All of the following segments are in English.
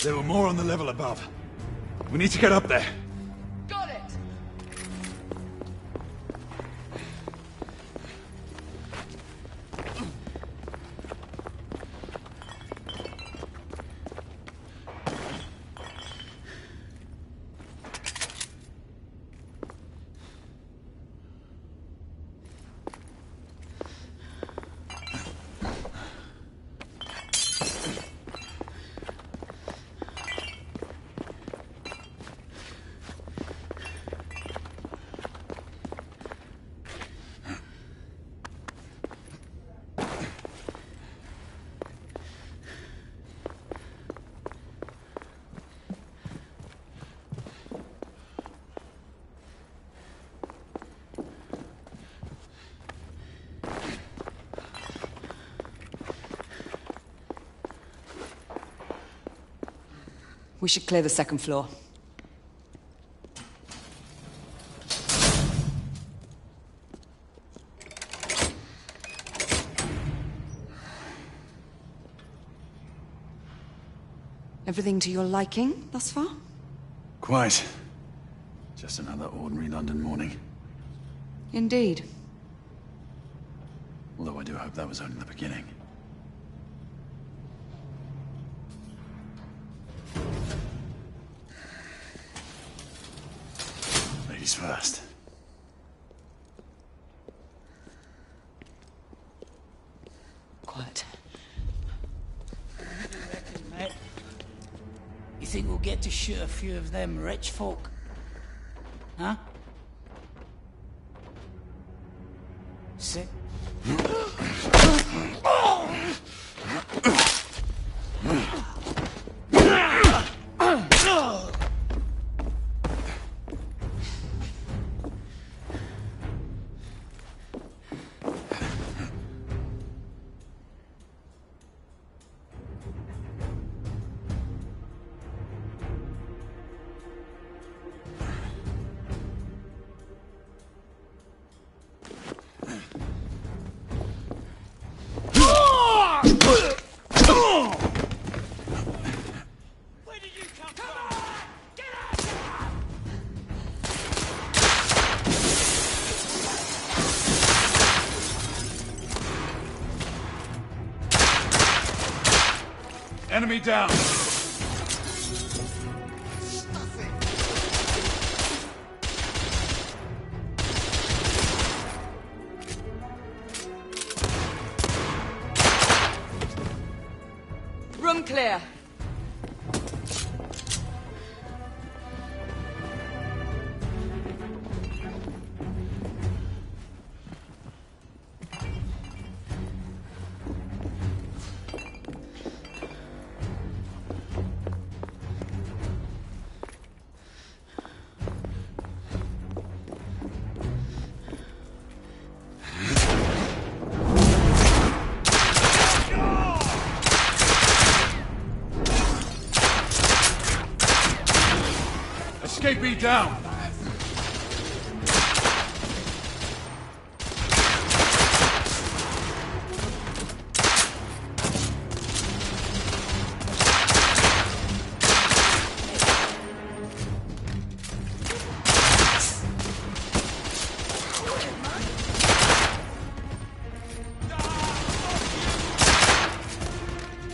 There were more on the level above. We need to get up there. Got it! We should clear the second floor. Everything to your liking thus far? Quite. Just another ordinary London morning. Indeed. Although I do hope that was only the beginning. Ladies first. Quiet. What do you reckon, mate? You think we'll get to shoot a few of them rich folk? Huh? Sick? Enemy down! Room clear. Escapee down!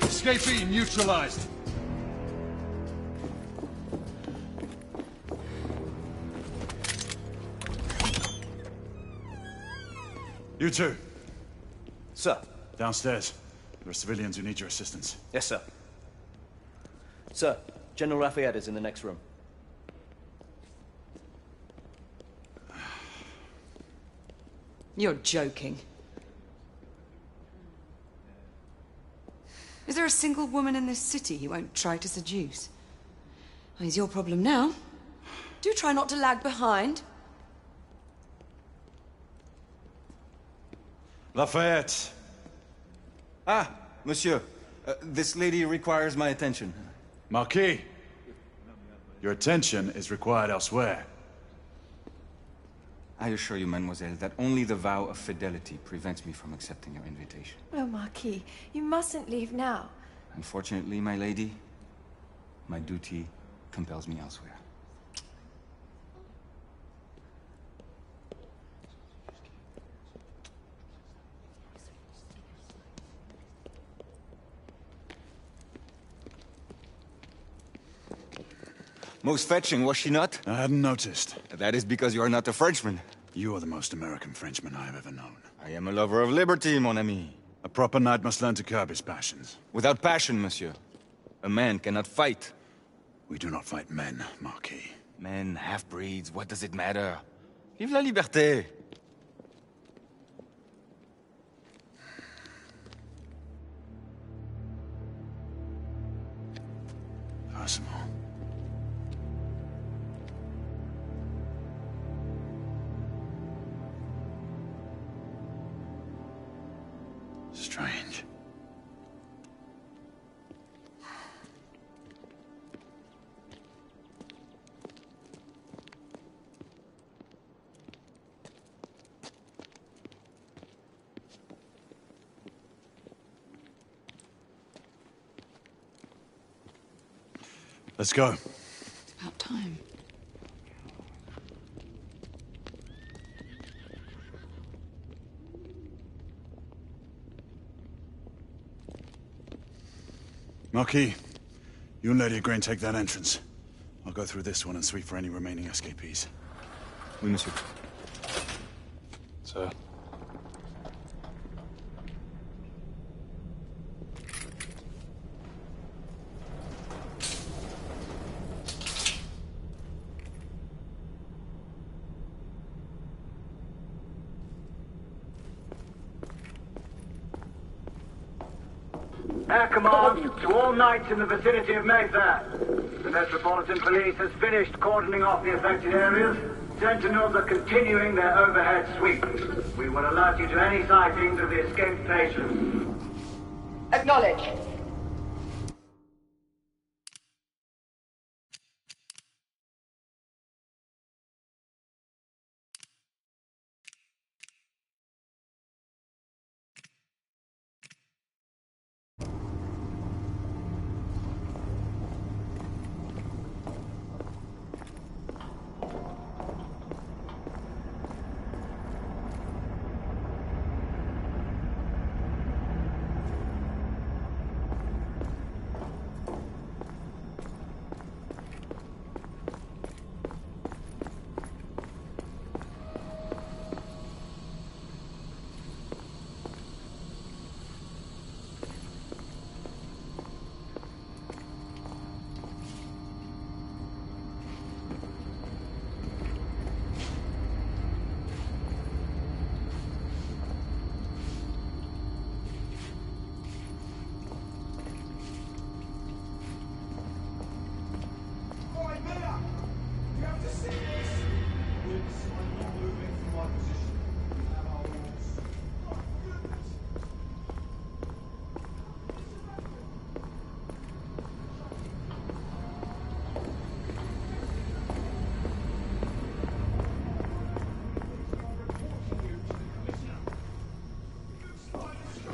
Escapee neutralized! You two. Sir. Downstairs. There are civilians who need your assistance. Yes, sir. Sir, General Lafayette is in the next room. You're joking. Is there a single woman in this city he won't try to seduce? Well, he's your problem now. Do try not to lag behind. Lafayette. Ah, monsieur. This lady requires my attention. Marquis. Your attention is required elsewhere. I assure you, mademoiselle, that only the vow of fidelity prevents me from accepting your invitation. Oh, Marquis, you mustn't leave now. Unfortunately, my lady, My duty compels me elsewhere. Most fetching, was she not? I hadn't noticed. That is because you are not a Frenchman. You are the most American Frenchman I have ever known. I am a lover of liberty, mon ami. A proper knight must learn to curb his passions. Without passion, monsieur. A man cannot fight. We do not fight men, Marquis. Men, half-breeds, what does it matter? Vive la liberté! Percival. Strange. Let's go. It's about time. Marquis, you and Lady Grain take that entrance. I'll go through this one and sweep for any remaining escapees. Oui, monsieur. Sir. Air command to all knights in the vicinity of Mayfair. The Metropolitan Police has finished cordoning off the affected areas. Sentinels are continuing their overhead sweep. We will alert you to any sightings of the escaped patients. Acknowledge.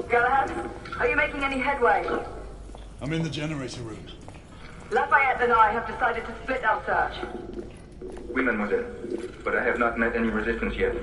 Galahad, are you making any headway? I'm in the generator room. Lafayette and I have decided to split our search. Oui, mademoiselle. But I have not met any resistance yet.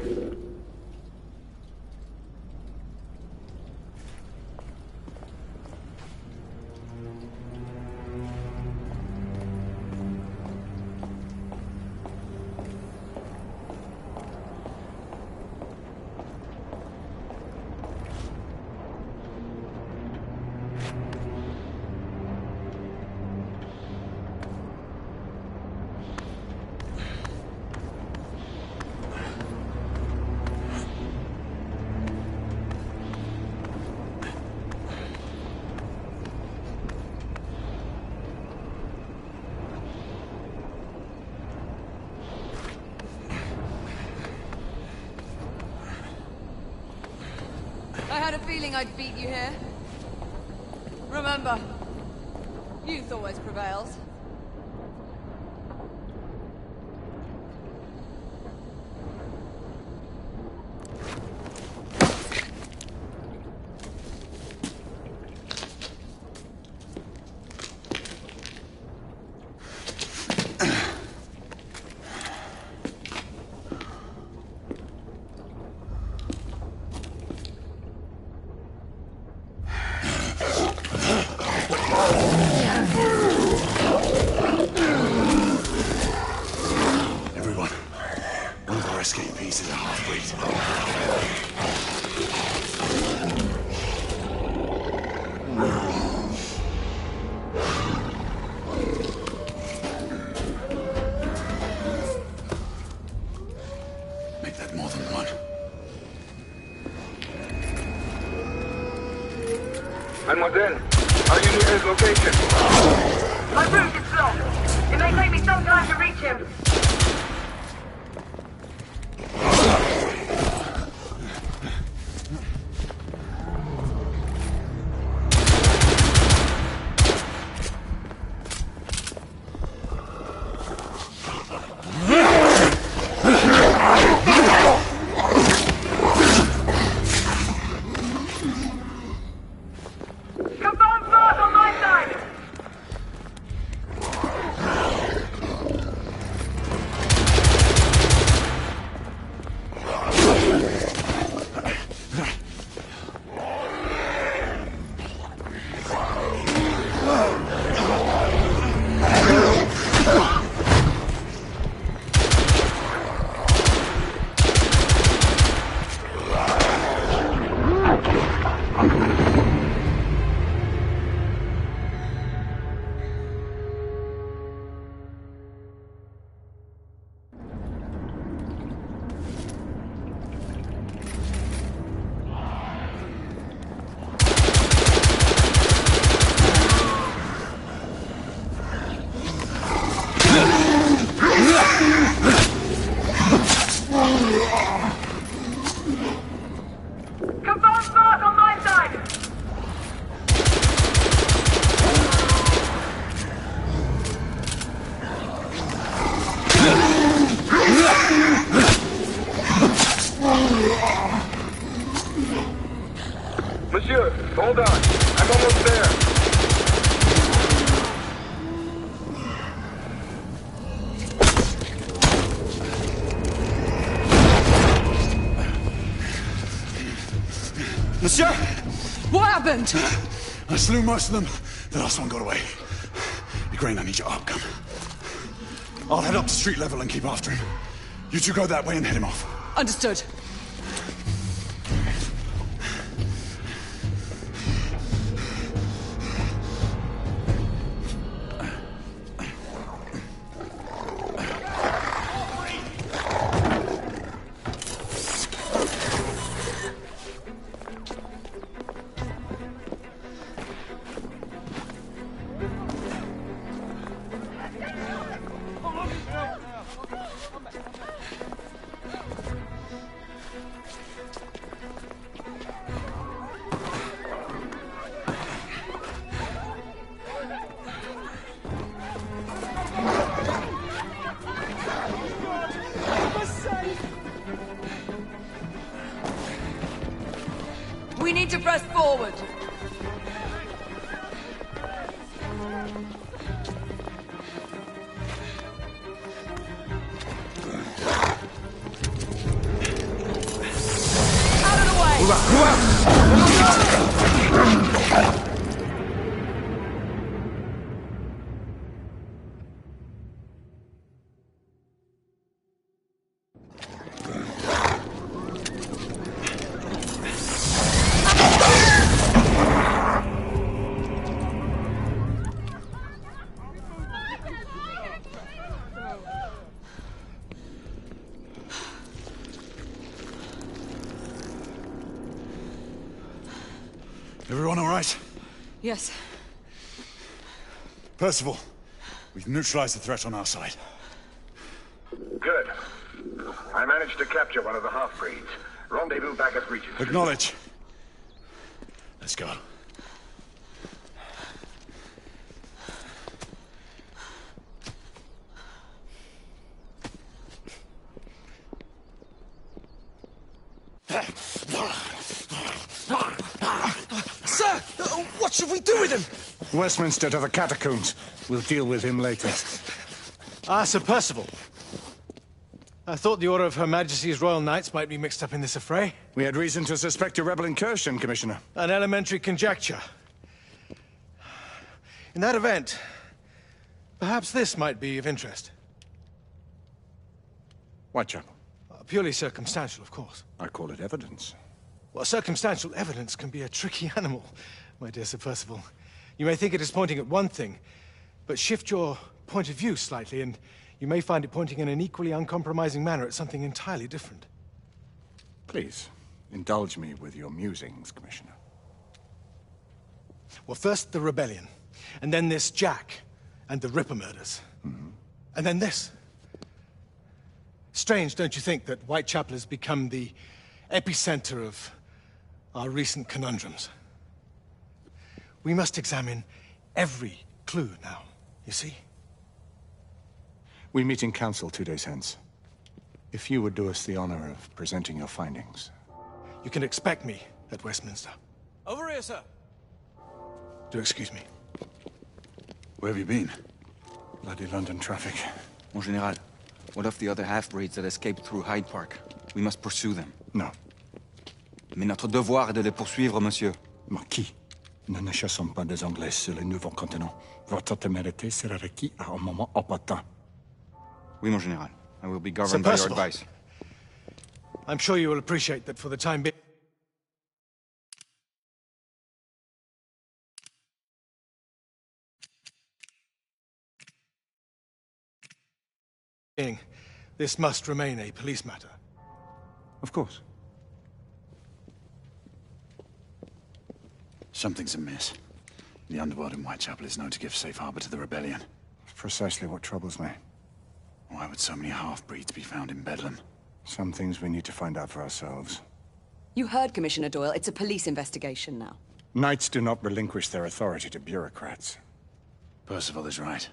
I had a feeling I'd beat you here. Remember, youth always prevails. Mazen, are you near his location? My route is blocked. It may take me some time to reach him. Monsieur, hold on. I'm almost there. Monsieur! What happened? I slew most of them. The last one got away. Igraine, I need your arc gun. I'll head up to street level and keep after him. You two go that way and head him off. Understood. We need to press forward. Out of the way! Everyone all right? Yes. Percival, we've neutralized the threat on our side. Good. I managed to capture one of the half-breeds. Rendezvous back at Regis. Acknowledge. Let's go. Sir! What should we do with him? Westminster to the catacombs. We'll deal with him later. Ah, Sir Percival. I thought the Order of Her Majesty's Royal Knights might be mixed up in this affray. We had reason to suspect a rebel incursion, Commissioner. An elementary conjecture. In that event, perhaps this might be of interest. Whitechapel. Purely circumstantial, of course. I call it evidence. Well, circumstantial evidence can be a tricky animal, my dear Sir Percival. You may think it is pointing at one thing, but shift your point of view slightly, and you may find it pointing in an equally uncompromising manner at something entirely different. Please, indulge me with your musings, Commissioner. Well, first the rebellion, and then this Jack and the Ripper murders. And then this. Strange, don't you think, that Whitechapel has become the epicenter of our recent conundrums? We must examine every clue now, you see? We meet in council 2 days hence. If you would do us the honor of presenting your findings. You can expect me at Westminster. Over here, sir. Do excuse me. Where have you been? Bloody London traffic. Mon Général, what of the other half-breeds that escaped through Hyde Park? We must pursue them. Non. Mais notre devoir est de les poursuivre, monsieur. Marquis, nous ne chassons pas des Anglais sur le nouveau continent. Votre témérité sera requis à un moment opportun. Oui, mon Général. I will be governed by your advice. I'm sure you will appreciate that for the time being, this must remain a police matter. Of course. Something's amiss. The underworld in Whitechapel is known to give safe harbor to the rebellion. Precisely what troubles me. Why would so many half-breeds be found in Bedlam? Some things we need to find out for ourselves. You heard Commissioner Doyle. It's a police investigation now. Knights do not relinquish their authority to bureaucrats. Percival is right.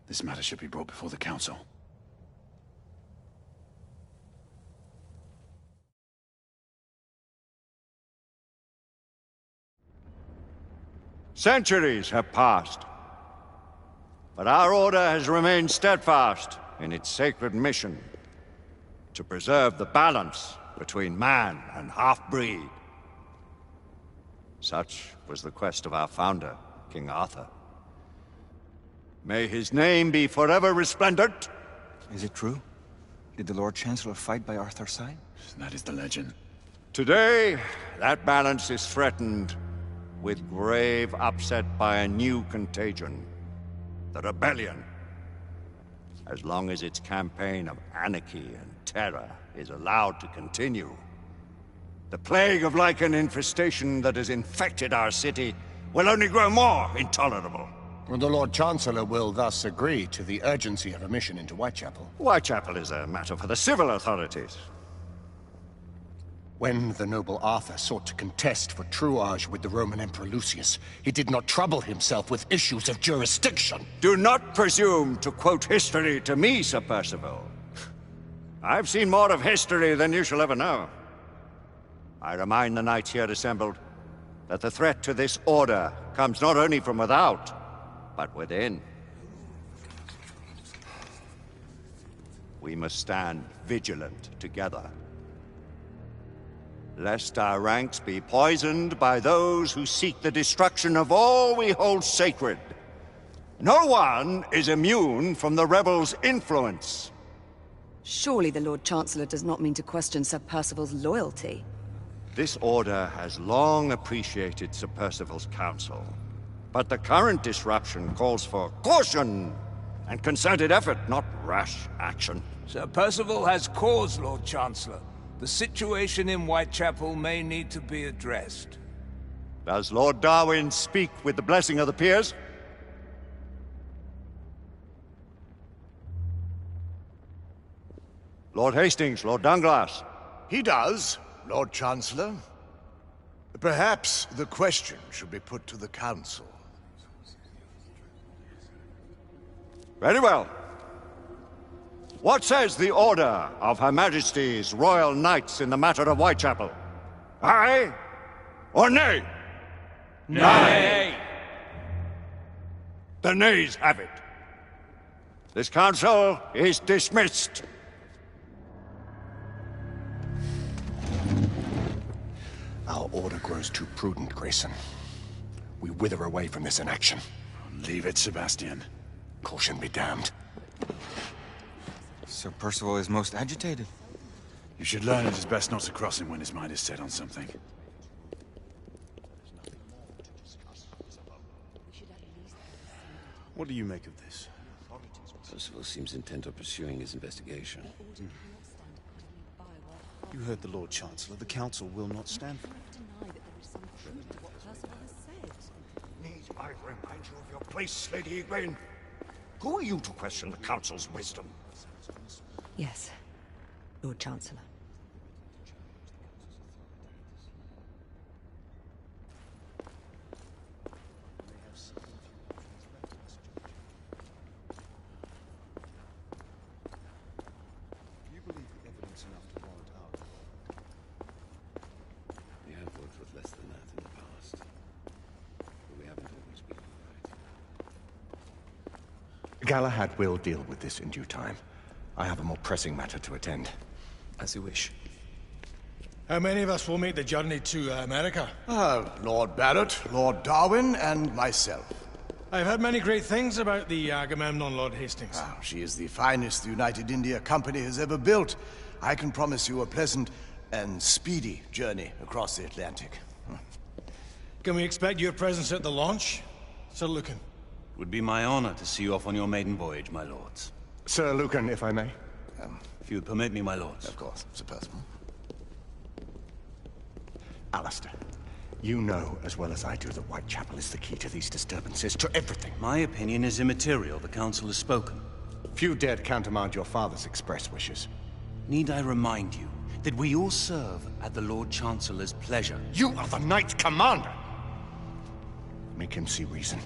This matter should be brought before the council. Centuries have passed, but our order has remained steadfast in its sacred mission to preserve the balance between man and half-breed. Such was the quest of our founder, King Arthur. May his name be forever resplendent. Is it true? Did the Lord Chancellor fight by Arthur's side? That is the legend. Today, that balance is threatened with grave upset by a new contagion, the rebellion. As long as its campaign of anarchy and terror is allowed to continue, the plague of lichen infestation that has infected our city will only grow more intolerable. Well, the Lord Chancellor will thus agree to the urgency of a mission into Whitechapel. Whitechapel is a matter for the civil authorities. When the noble Arthur sought to contest for truage with the Roman Emperor Lucius, he did not trouble himself with issues of jurisdiction. Do not presume to quote history to me, Sir Percival. I've seen more of history than you shall ever know. I remind the knights here assembled that the threat to this order comes not only from without, but within. We must stand vigilant together, lest our ranks be poisoned by those who seek the destruction of all we hold sacred. No one is immune from the rebels' influence. Surely the Lord Chancellor does not mean to question Sir Percival's loyalty. This order has long appreciated Sir Percival's counsel, but the current disruption calls for caution and concerted effort, not rash action. Sir Percival has cause, Lord Chancellor. The situation in Whitechapel may need to be addressed. Does Lord Darwin speak with the blessing of the peers? Lord Hastings, Lord Dunglass. He does, Lord Chancellor. Perhaps the question should be put to the Council. Very well. What says the Order of Her Majesty's Royal Knights in the matter of Whitechapel? Aye or nay? Nay. The nays have it. This council is dismissed. Our order grows too prudent, Grayson. We wither away from this inaction. Leave it, Sebastian. Caution be damned. Sir Percival is most agitated. You should learn it is best not to cross him when his mind is set on something. What do you make of this? Percival seems intent on pursuing his investigation. You heard the Lord Chancellor. The Council will not stand for it. I remind you of your place, Lady Egwene. Who are you to question the Council's wisdom? Yes, Lord Chancellor. We have worked with less than that in the past. But we haven't always been right. Galahad will deal with this in due time. I have a more pressing matter to attend. As you wish. How many of us will make the journey to America? Lord Barrett, Lord Darwin, and myself. I've heard many great things about the Agamemnon, Lord Hastings. She is the finest the United India Company has ever built. I can promise you a pleasant and speedy journey across the Atlantic. Can we expect your presence at the launch, Sir Lucan? It would be my honor to see you off on your maiden voyage, my lords. Sir Lucan, if I may. If you would permit me, my lords. Of course, Sir Percival. Alistair, you know as well as I do that Whitechapel is the key to these disturbances, to everything. My opinion is immaterial. The Council has spoken. Few dared countermand your father's express wishes. Need I remind you that we all serve at the Lord Chancellor's pleasure? You are the Knight Commander! Make him see reason.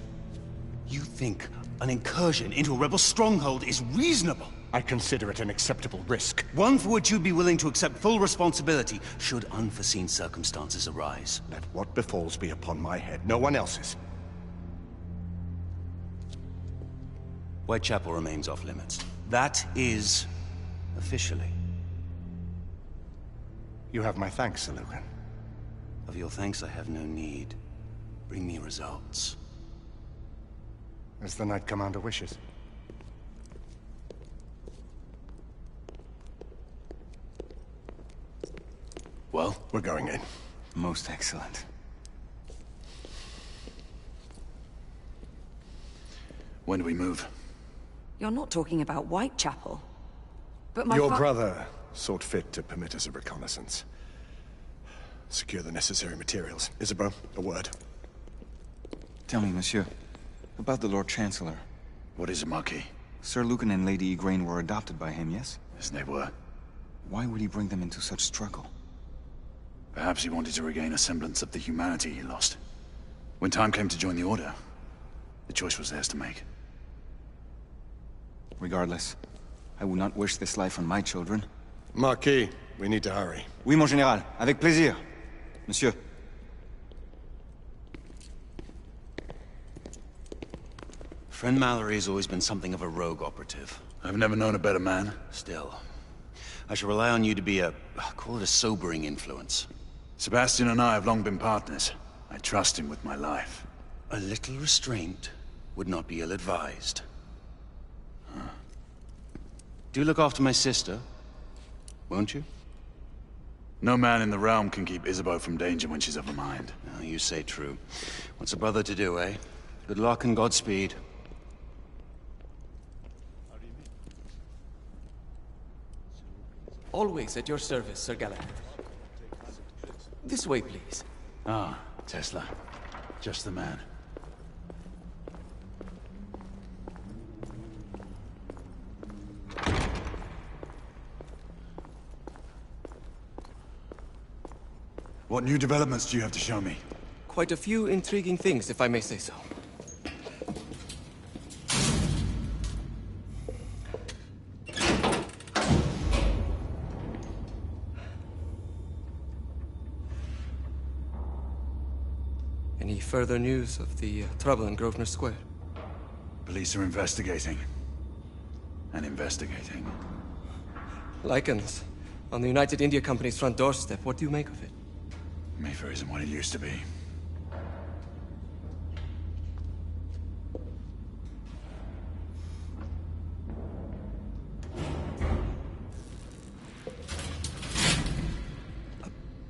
You think an incursion into a rebel stronghold is reasonable? I consider it an acceptable risk. One for which you'd be willing to accept full responsibility should unforeseen circumstances arise. Let what befalls be upon my head, no one else's. Whitechapel remains off limits. That is officially. You have my thanks, Sir Lucan. Of your thanks I have no need. Bring me results. As the Knight Commander wishes. Well, we're going in. Most excellent. When do we move? You're not talking about Whitechapel. But my Your brother sought fit to permit us a reconnaissance. Secure the necessary materials. Isabeau, a word. Tell me, monsieur, about the Lord Chancellor. What is it, Marquis? Sir Lucan and Lady Egwene were adopted by him, yes? Yes, they were. Why would he bring them into such struggle? Perhaps he wanted to regain a semblance of the humanity he lost. When time came to join the Order, the choice was theirs to make. Regardless, I would not wish this life on my children. Marquis, we need to hurry. Oui, mon général. Avec plaisir. Monsieur. Friend Mallory has always been something of a rogue operative. I've never known a better man. Still, I shall rely on you to be call it a sobering influence. Sebastian and I have long been partners. I trust him with my life. A little restraint would not be ill-advised. Do look after my sister, won't you? No man in the realm can keep Isabeau from danger when she's of a mind. Oh, you say true. What's a brother to do, eh? Good luck and Godspeed. Always at your service, Sir Galahad. This way, please. Ah, Tesla. Just the man. What new developments do you have to show me? Quite a few intriguing things, if I may say so. Any further news of the trouble in Grosvenor Square? Police are investigating. And investigating. Lycans, on the United India Company's front doorstep. What do you make of it? Mayfair isn't what it used to be.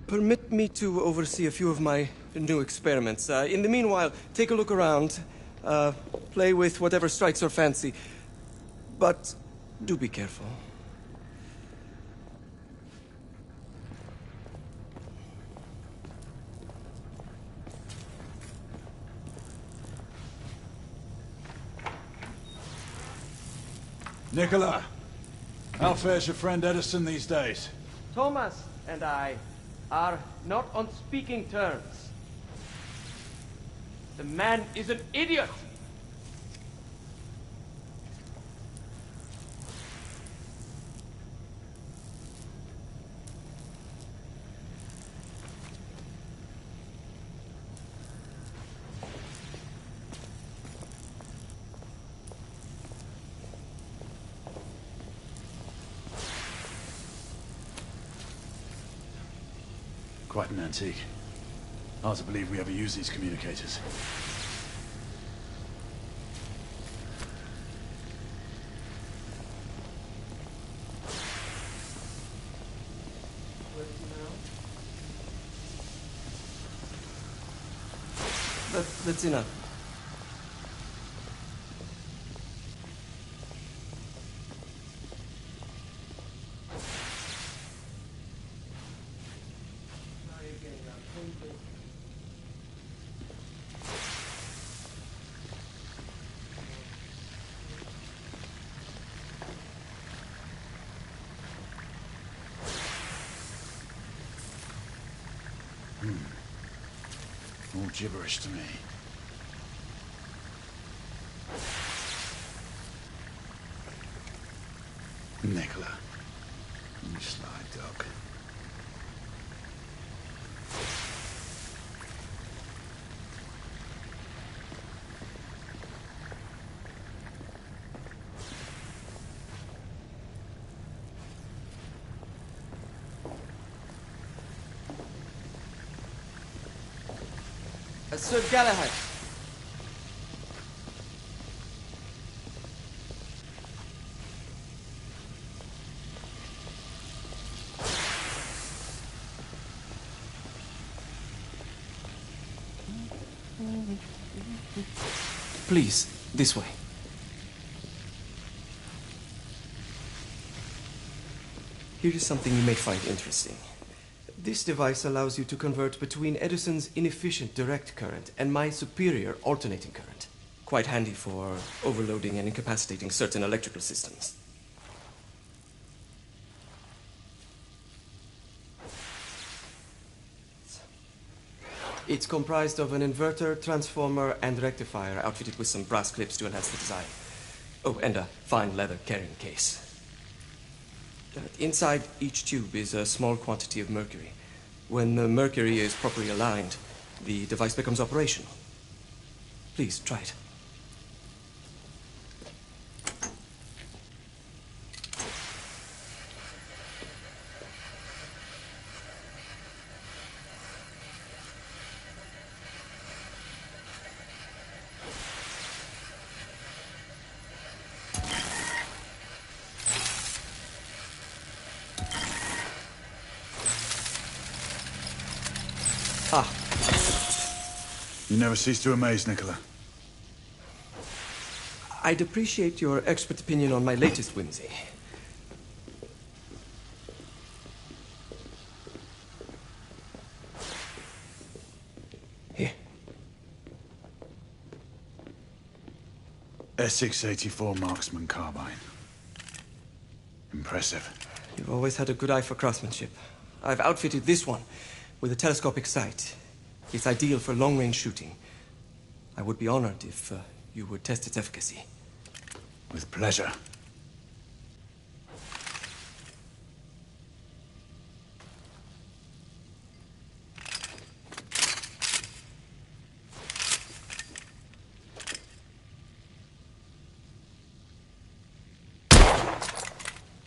Permit me to oversee a few of my new experiments. In the meanwhile, take a look around. Play with whatever strikes your fancy. But do be careful. Nicola, how fares your friend Edison these days? Thomas and I are not on speaking terms. The man is an idiot! Quite an antique. Hard to believe we ever use these communicators. That's enough. All gibberish to me. Nicola, you sly dog. Sir Galahad. Please, this way. Here is something you may find interesting. This device allows you to convert between Edison's inefficient direct current and my superior alternating current. Quite handy for overloading and incapacitating certain electrical systems. It's comprised of an inverter, transformer, and rectifier outfitted with some brass clips to enhance the design. Oh, and a fine leather carrying case. Inside each tube is a small quantity of mercury. When the mercury is properly aligned, the device becomes operational. Please, try it. You never cease to amaze, Nicola. I'd appreciate your expert opinion on my latest whimsy. Here. Essex 84 Marksman Carbine. Impressive. You've always had a good eye for craftsmanship. I've outfitted this one with a telescopic sight. It's ideal for long-range shooting. I would be honored if you would test its efficacy. With pleasure.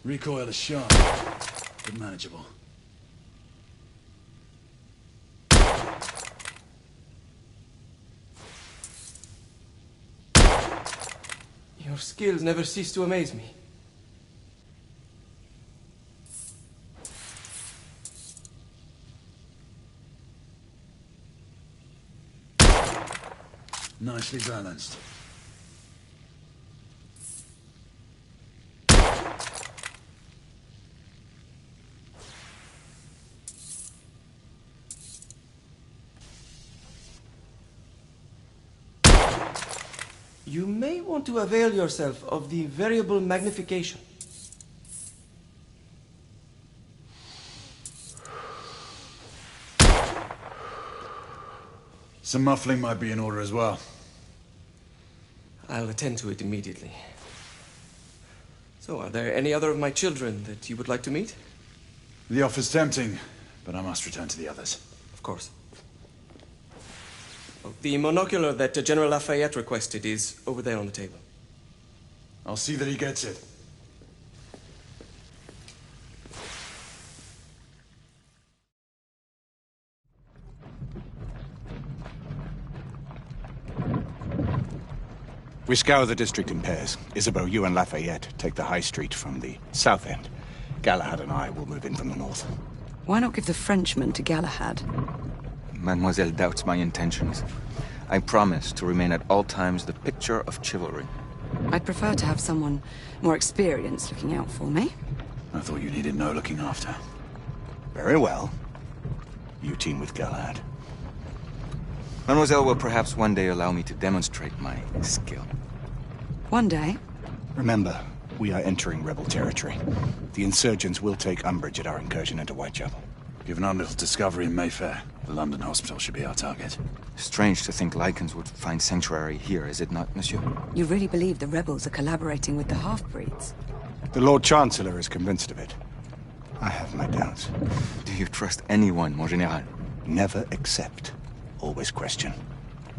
Recoil is sharp, but manageable. Your skills never cease to amaze me. Nicely balanced. You may want to avail yourself of the variable magnification. Some muffling might be in order as well. I'll attend to it immediately. So, are there any other of my children that you would like to meet? The offer's tempting, but I must return to the others. Of course. Oh, the monocular that General Lafayette requested is over there on the table. I'll see that he gets it. We scour the district in pairs. Isabeau, you and Lafayette take the high street from the south end. Galahad and I will move in from the north. Why not give the Frenchman to Galahad? Mademoiselle doubts my intentions. I promise to remain at all times the picture of chivalry. I'd prefer to have someone more experienced looking out for me. I thought you needed no looking after. Very well. You team with Galahad. Mademoiselle will perhaps one day allow me to demonstrate my skill. One day? Remember, we are entering rebel territory. The insurgents will take umbrage at our incursion into Whitechapel. Given our little discovery in Mayfair, the London hospital should be our target. Strange to think Lycans would find sanctuary here, is it not, monsieur? You really believe the rebels are collaborating with the half-breeds? The Lord Chancellor is convinced of it. I have my doubts. Do you trust anyone, mon général? Never accept. Always question.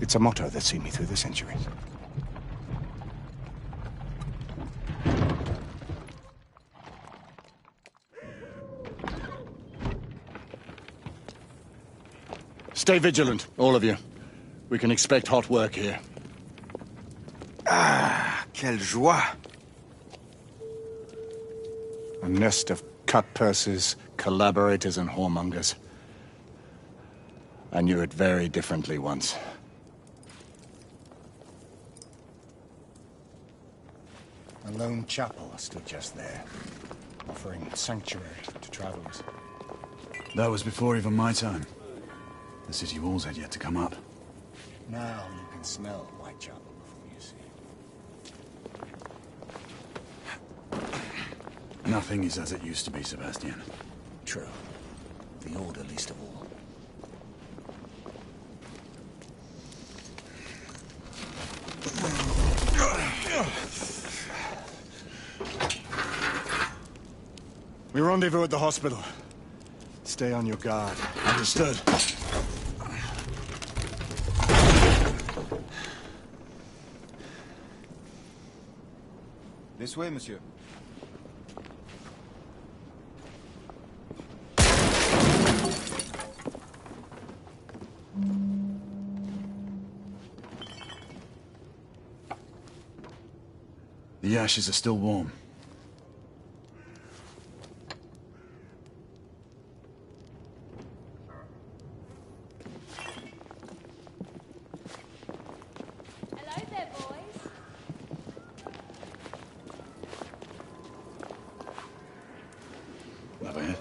It's a motto that's seen me through the centuries. Stay vigilant, all of you. We can expect hot work here. Ah, quelle joie! A nest of cut-pursers, collaborators, and whoremongers. I knew it very differently once. A lone chapel stood just there, offering sanctuary to travelers. That was before even my time. The city walls had yet to come up. Now you can smell Whitechapel before you see it. Nothing is as it used to be, Sebastian. True. The Order least of all. We rendezvous at the hospital. Stay on your guard. Understood. This way, monsieur. The ashes are still warm. Hello there, boys. Lafayette.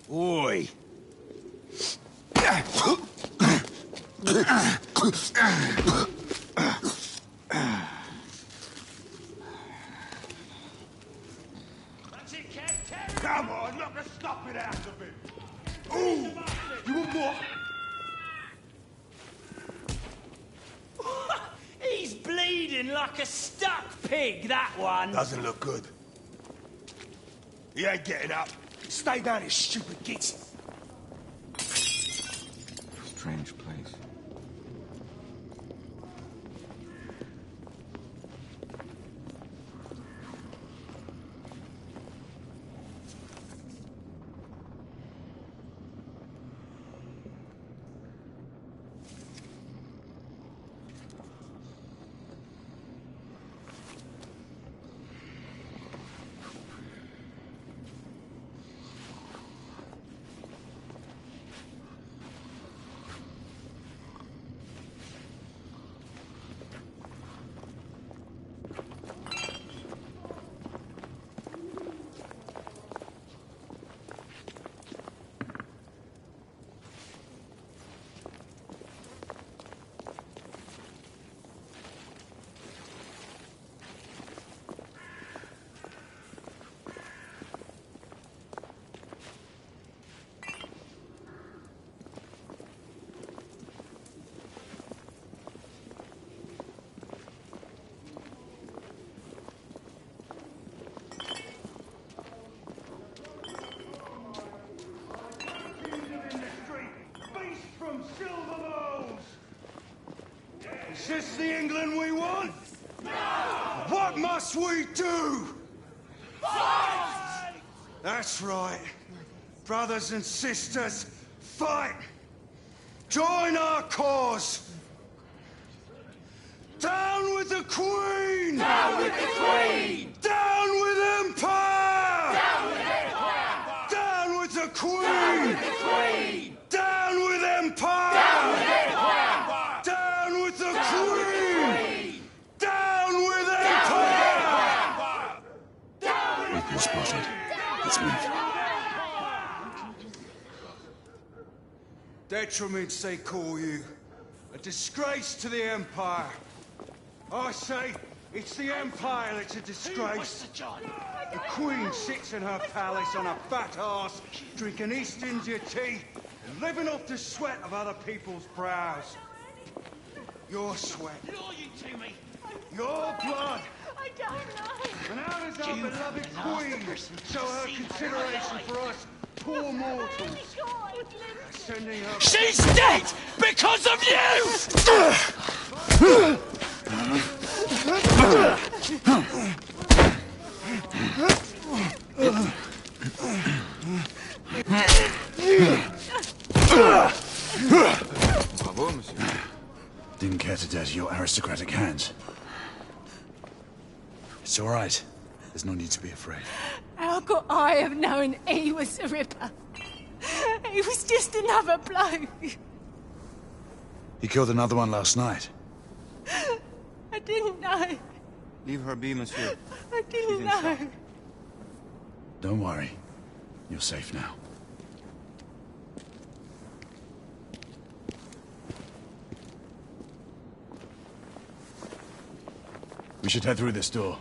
Oi! Come on, knock the stuff it out of him! Ooh! You want more? He's bleeding like a stuck pig, that one. Doesn't look good. He ain't getting up. Stay down, you stupid gits. Strange place. this the England we want? No! What must we do? Fight! That's right. Brothers and sisters, fight! Join our cause! Down with the Queen! Down with the Queen! Down with Empire! Down with Empire! Down with the Queen! Down with the Queen! Down with Empire! Down with Empire! Down with the Down with Queen! Down with Empire! Empire! We've been spotted. Let's move. Detriments, they call you. A disgrace to the Empire. I say, it's the Empire that's a disgrace. The Queen sits in her palace on a fat arse, drinking East India tea, and living off the sweat of other people's brows. Your sweat. Loyal to me. Your blood. I don't know. And how does our beloved Queen show her consideration for us poor mortals? Sending her... She's dead because of you! Bravo, monsieur. Didn't care to dirty your aristocratic hands. It's all right. There's no need to be afraid. How could I have known he was the Ripper? He was just another bloke. He killed another one last night. I didn't know. Leave her be, monsieur. I didn't know. Don't worry. You're safe now. We should head through this door.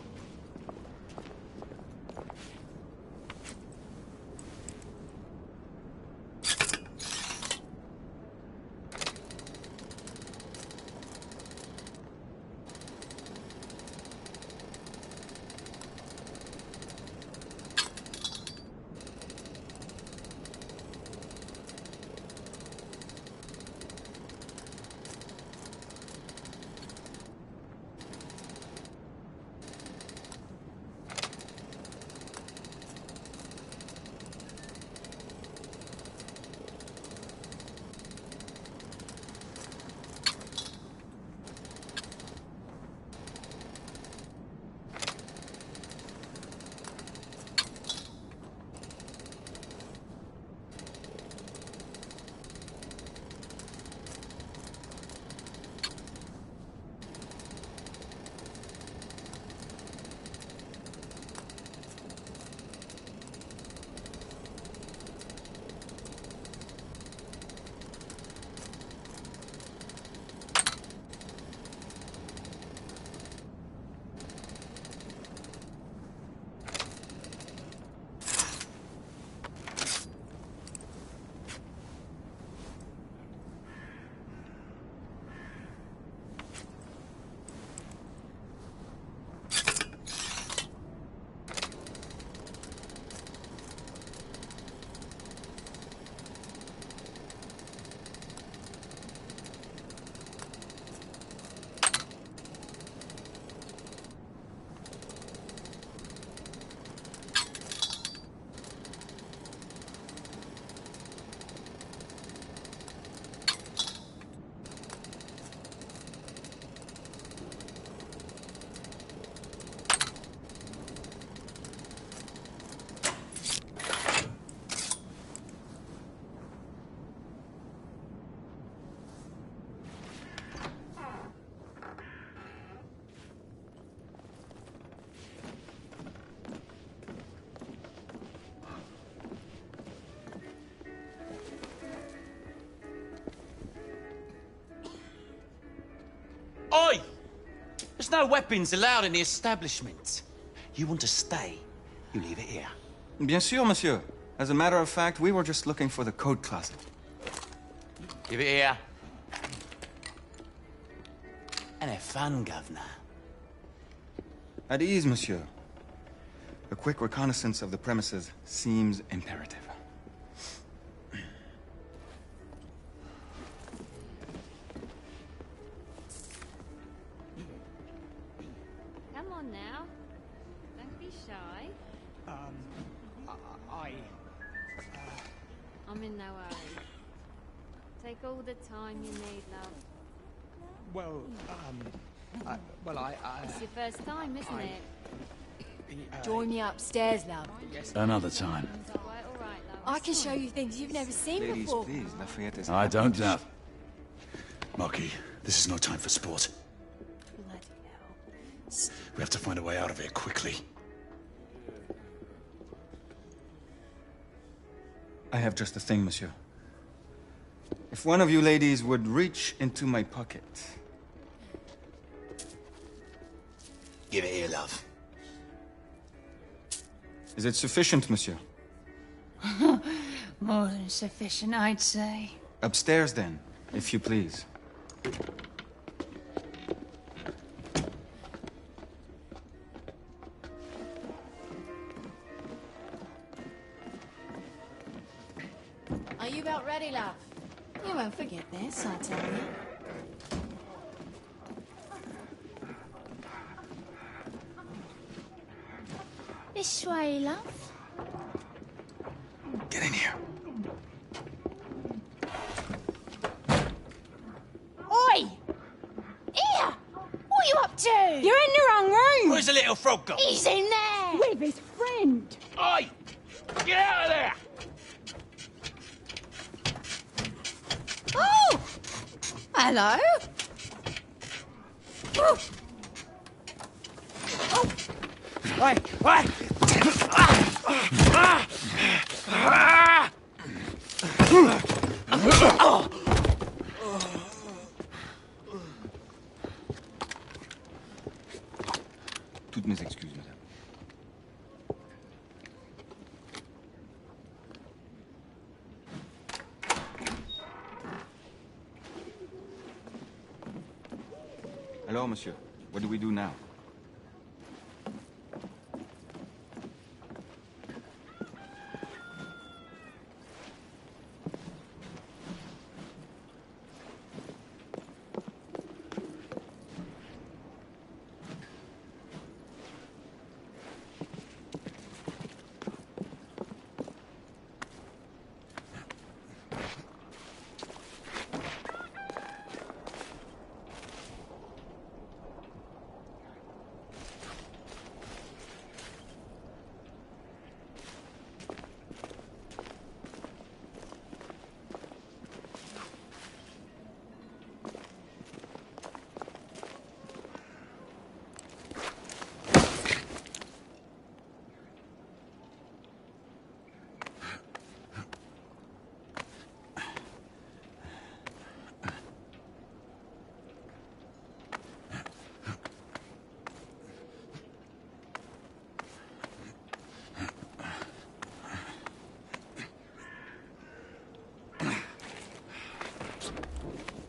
Oi! There's no weapons allowed in the establishment. You want to stay, you leave it here. Bien sûr, monsieur. As a matter of fact, we were just looking for the code closet. Give it here. And have fun, Governor. At ease, monsieur. A quick reconnaissance of the premises seems imperative. on now. Don't be shy. I'm in no hurry. Take all the time you need, love. Well, It's your first time, isn't it? Join me upstairs, love. Another time. Quite all right, love. I can show you things you've never seen Ladies, before. please. Lafayette is... I don't doubt. Marquis, this is no time for sport. Bloody hell. We have to find a way out of here quickly. I have just the thing, monsieur. If one of you ladies would reach into my pocket... Give it here, love. Is it sufficient, monsieur? More than sufficient, I'd say. Upstairs, then, if you please. Are you about ready, love? You won't forget this, I tell you. This way, love. Get in here. Oi! Here! What are you up to? You're in the wrong room! Where's the little frog gone? He's in there! With his friend! Oi! Get out of there! Oh! Hello? Oh! Oi! Oi! Toutes mes excuses, madame. Alors, monsieur, what do we do now?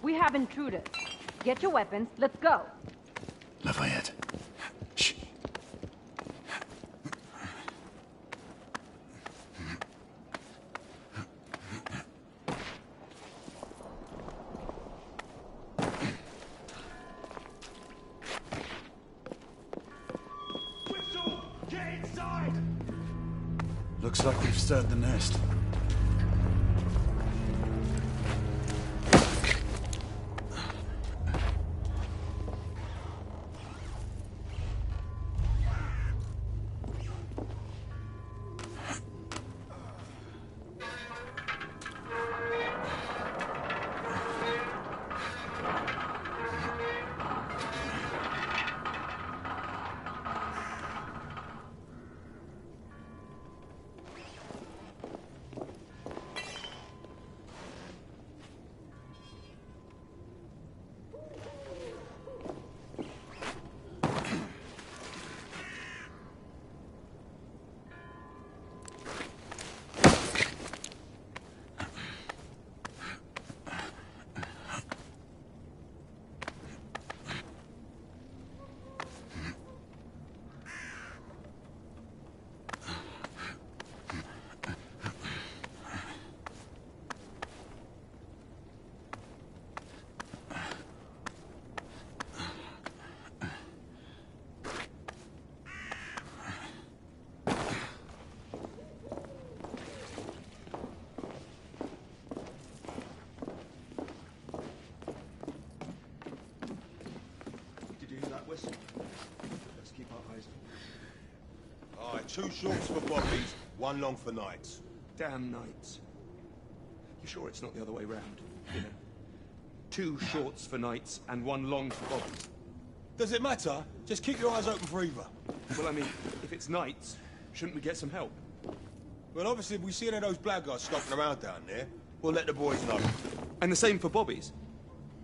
We have intruders. Get your weapons. Let's go. Lafayette. Shh. Whistle! Get inside! Looks like we've stirred the nest. Let's keep our eyes open. Alright, 2 shorts for bobbies, 1 long for Knights. Damn Knights. You sure it's not the other way round? You know, 2 shorts for Knights and 1 long for bobbies. Does it matter? Just keep your eyes open for either. Well, I mean, if it's Knights, shouldn't we get some help? Well, obviously, if we see any of those blackguards stomping around down there, we'll let the boys know. And the same for bobbies?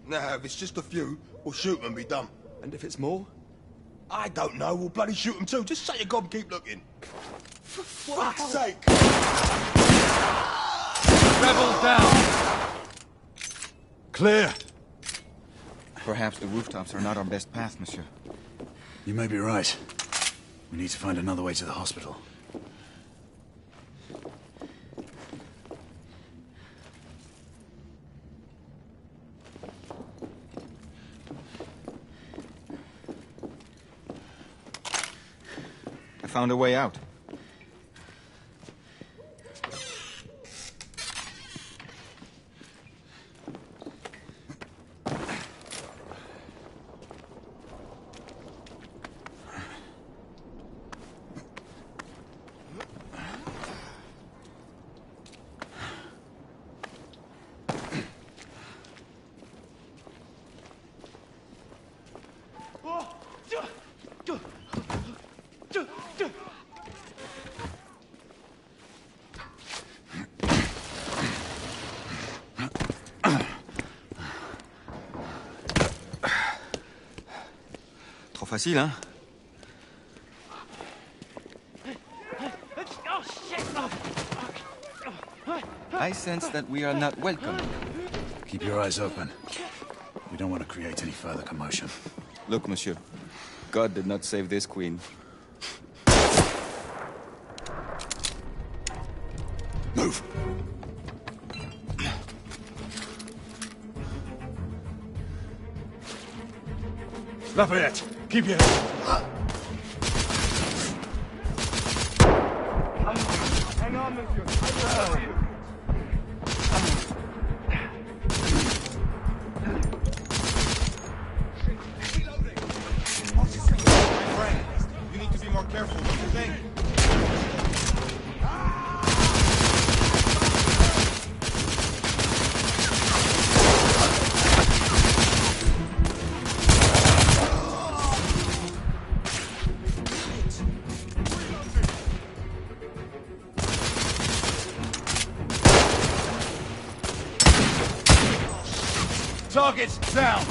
Now, if it's just a few, we'll shoot them and be done. And if it's more? I don't know, we'll bloody shoot them too. Just shut your gob and keep looking. For fuck's sake! Rebels down! Clear! Perhaps the rooftops are not our best path, monsieur. You may be right. We need to find another way to the hospital. I found a way out. Trop facile, hein? I sense that we are not welcome. Keep your eyes open. We don't want to create any further commotion. Look, monsieur. God did not save this queen. Move! Lafayette, keep your head. Hang on, monsieur. You need to be more careful. What do you think? Targets down!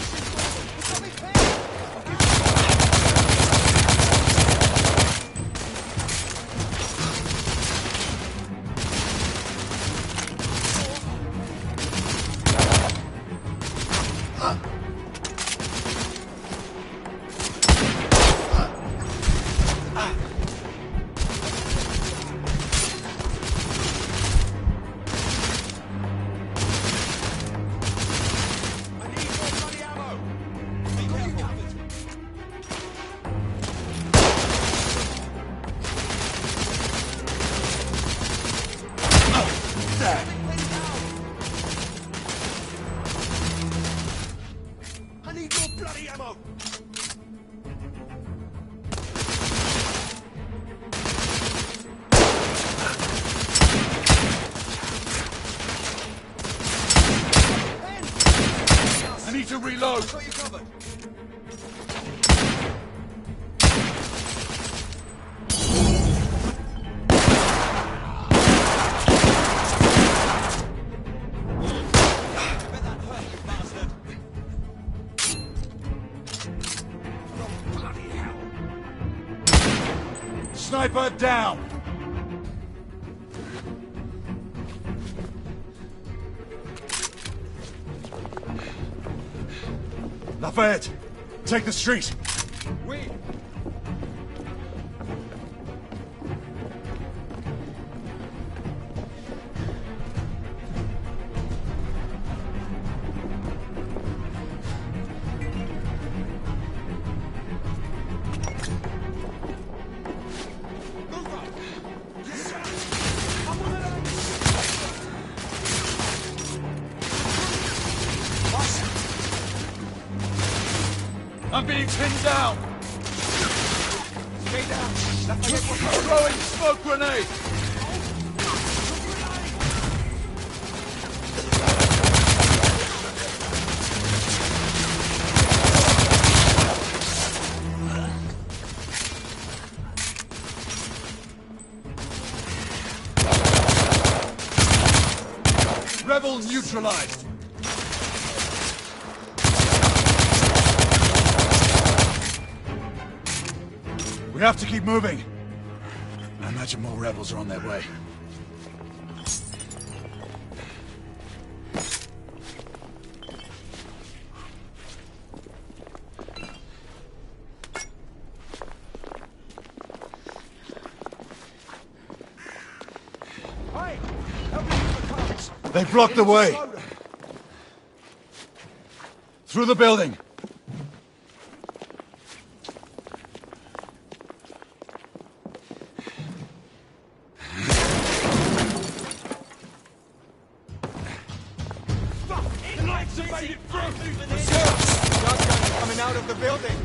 I need more bloody ammo! I need to reload! Got you covered. Sniper down! Lafayette, take the street! Oui! I'm being pinned down! Stay down. Throwing smoke grenade. Rebel neutralized. We have to keep moving. I imagine more rebels are on their way. They blocked the way. Through the building. Coming out of the building.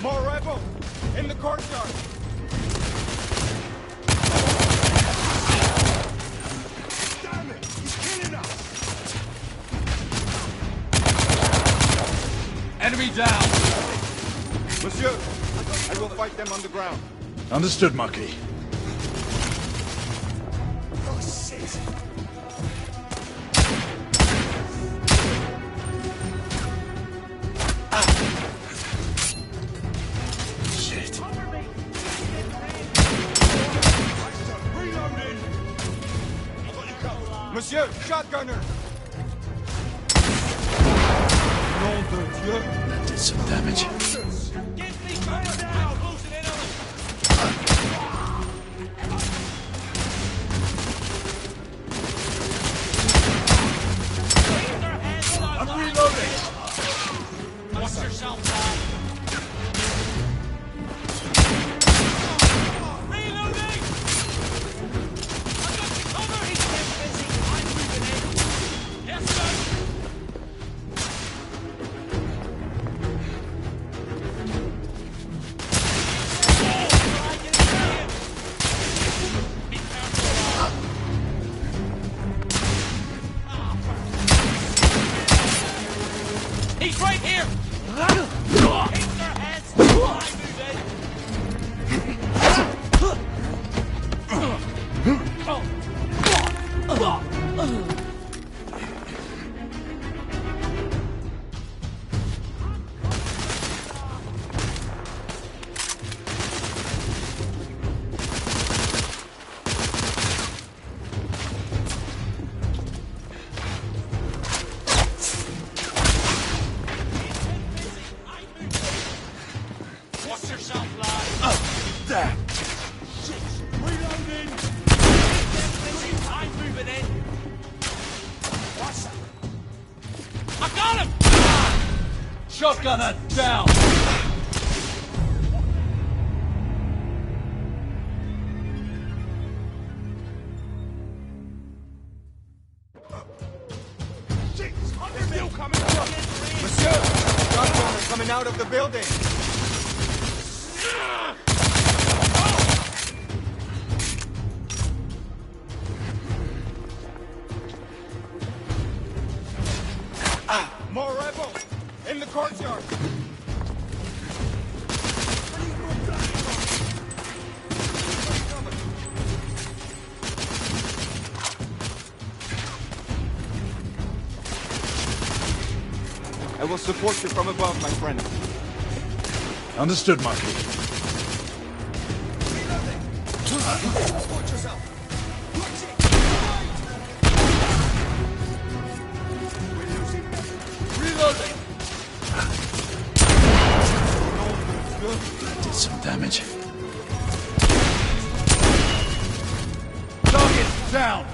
More rebels in the courtyard. Damn it! He's killing us. Enemy down. Monsieur, I will fight them on the ground. Understood, Marquis. Oh, shit. Shit. Reloading. Monsieur, shotgunner. Nom de Dieu. That did some damage. I'm reloading. Watch yourself, lad. Reloading! I got you covered! He's getting busy. I'm moving in. Yes, sir. Be careful. He's right here! Keep their heads! I move in! Watch yourself, lad! There! Reloading! I'm moving in! What's that? I got him! Shotgunner down! They're still coming up. Monsieur, shotgunner coming out of the building. More rebels in the courtyard. I will support you from above, my friend. Understood, Marquis. Watch yourself. Reloading! That did some damage. Target down!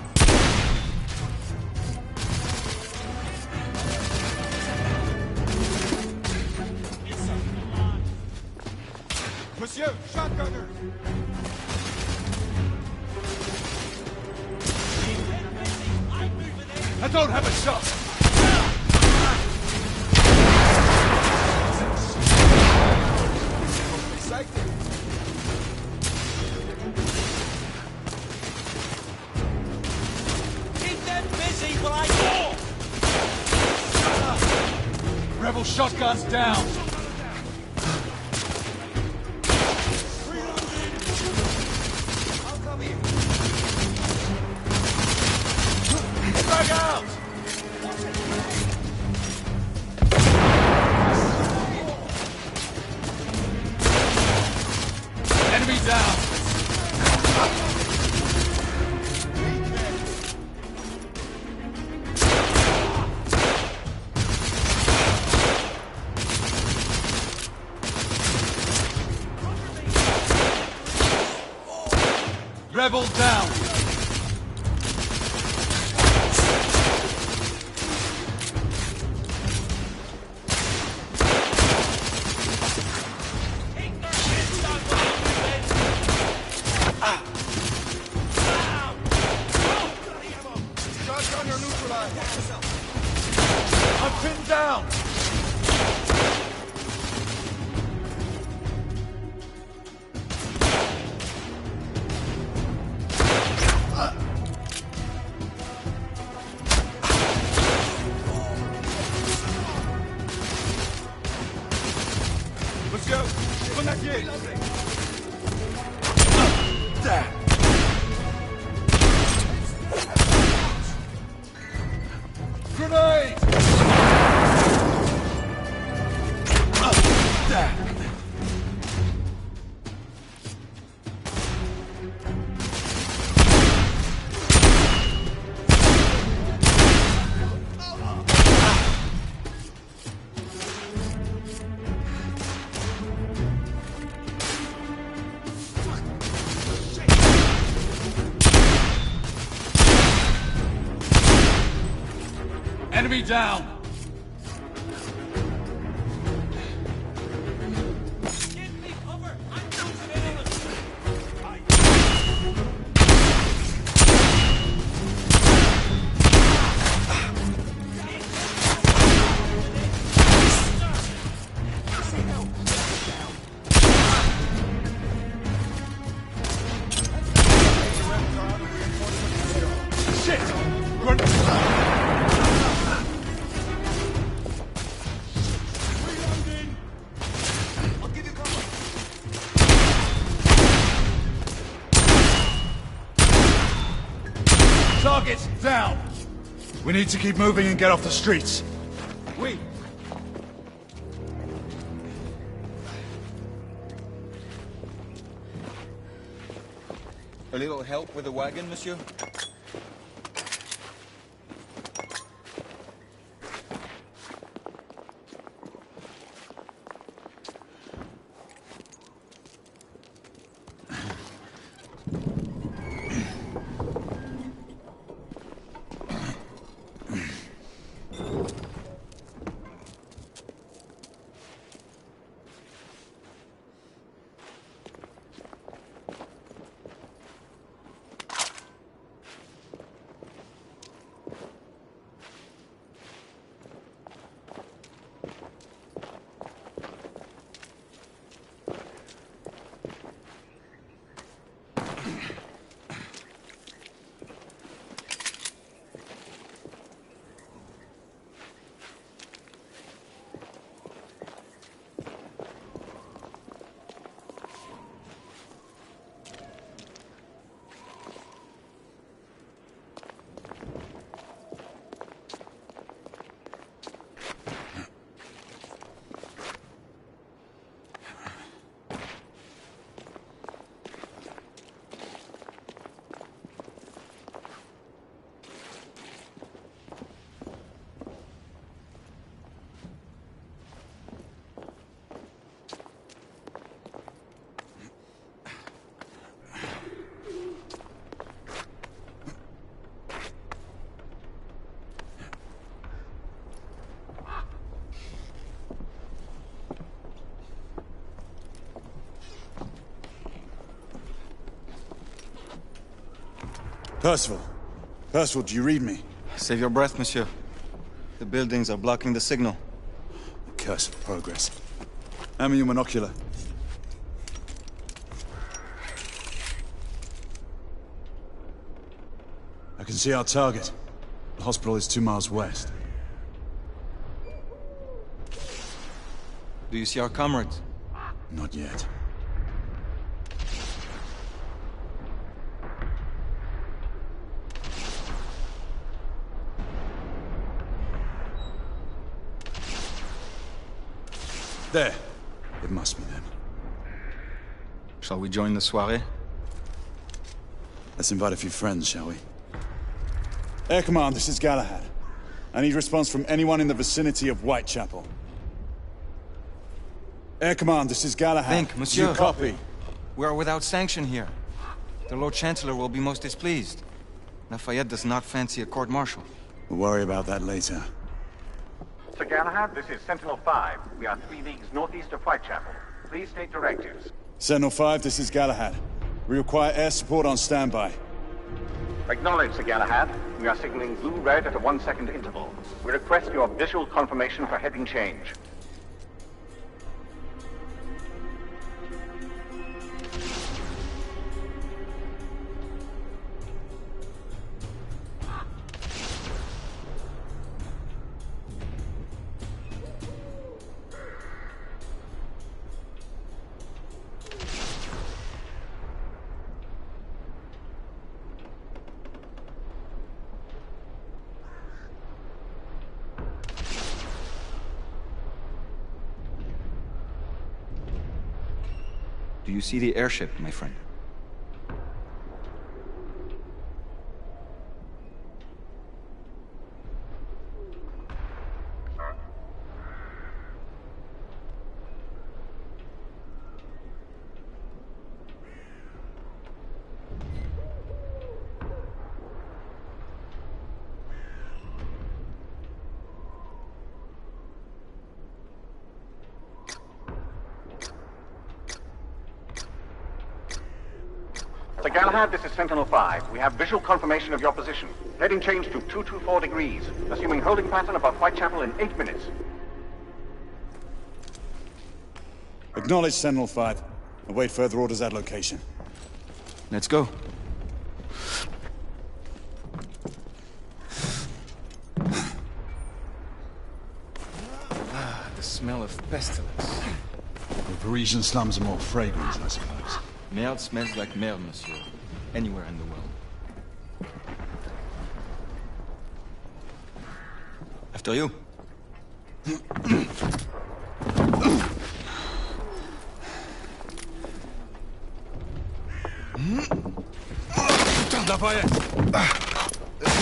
Monsieur, shotgunner. don't have a shot! Keep them busy while I walk! Rebel shotguns down! Frag out! Enemy down! Rebel down! I'm pinned down! Let's go! Come back here! Grenade! Enemy down! Shit! Targets down! We need to keep moving and get off the streets. Oui. A little help with the wagon, monsieur? Percival. Percival, do you read me? Save your breath, monsieur. The buildings are blocking the signal. Curse of progress. Hand me your monocular. I can see our target. The hospital is 2 miles west. Do you see our comrades? Not yet. There. It must be them. Shall we join the soirée? Let's invite a few friends, shall we? Air Command, this is Galahad. I need response from anyone in the vicinity of Whitechapel. Air Command, this is Galahad. Think, monsieur. You copy? We are without sanction here. The Lord Chancellor will be most displeased. Lafayette does not fancy a court-martial. We'll worry about that later. Sir Galahad, this is Sentinel-5. We are 3 leagues northeast of Whitechapel. Please state directives. Sentinel-5, this is Galahad. We require air support on standby. Acknowledged, Sir Galahad. We are signaling blue-red at a 1-second interval. We request your visual confirmation for heading change. Do you see the airship, my friend? Sir Galahad, this is Sentinel-5. We have visual confirmation of your position. Heading change to 224 degrees. Assuming holding pattern above Whitechapel in 8 minutes. Acknowledge Sentinel-5. Await further orders at location. Let's go. The smell of pestilence. The Parisian slums are more fragrant, I suppose. Merde smells like merde, monsieur. Anywhere in the world. After you.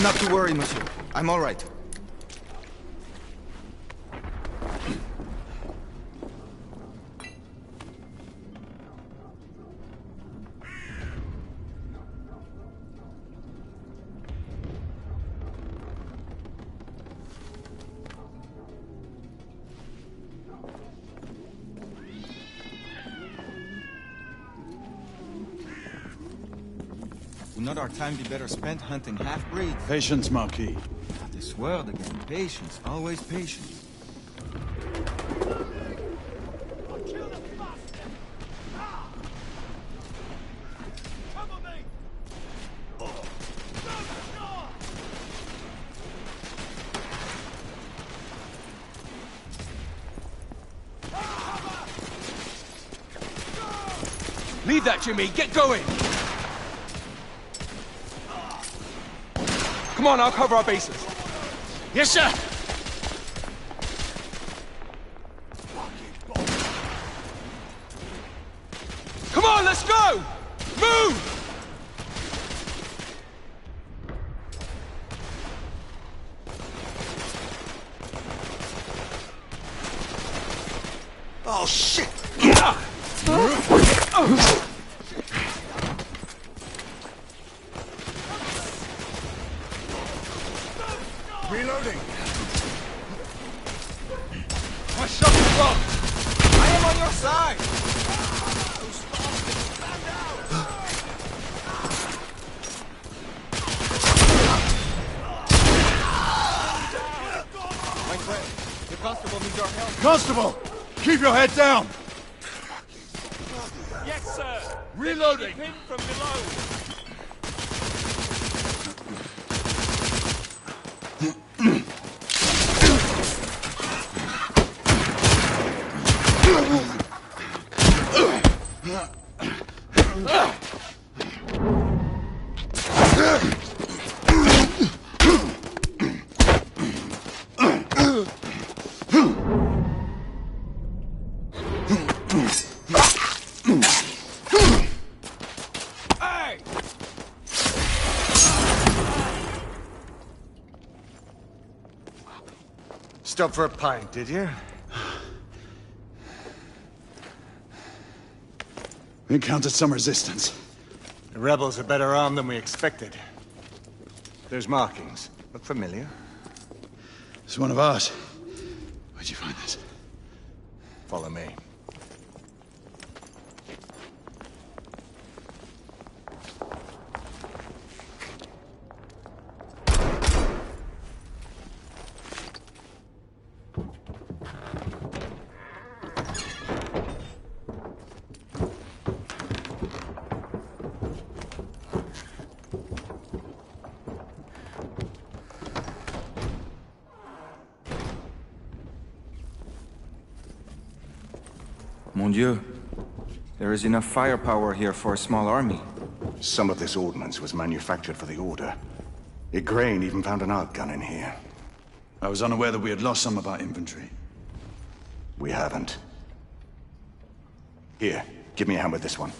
Not to worry, monsieur. I'm all right. Would not our time be better spent hunting half-breeds? Patience, Marquis. This word again. Patience. Always patience. Leave that, Jimmy. Get going. Come on, I'll cover our bases. Yes, sir! Come on, let's go! Move! Oh, shit! Reloading. My shot is blocked. I am on your side. Constable, keep your head down. Yes, sir. Reloading. Keep him from below. Stop for a pint, did you? We encountered some resistance. The rebels are better armed than we expected. There's markings. Look familiar. It's one of ours. Where'd you find this? Follow me. Mon Dieu. There is enough firepower here for a small army. Some of this ordnance was manufactured for the Order. Igraine even found an arc gun in here. I was unaware that we had lost some of our inventory. We haven't. Here, give me a hand with this one.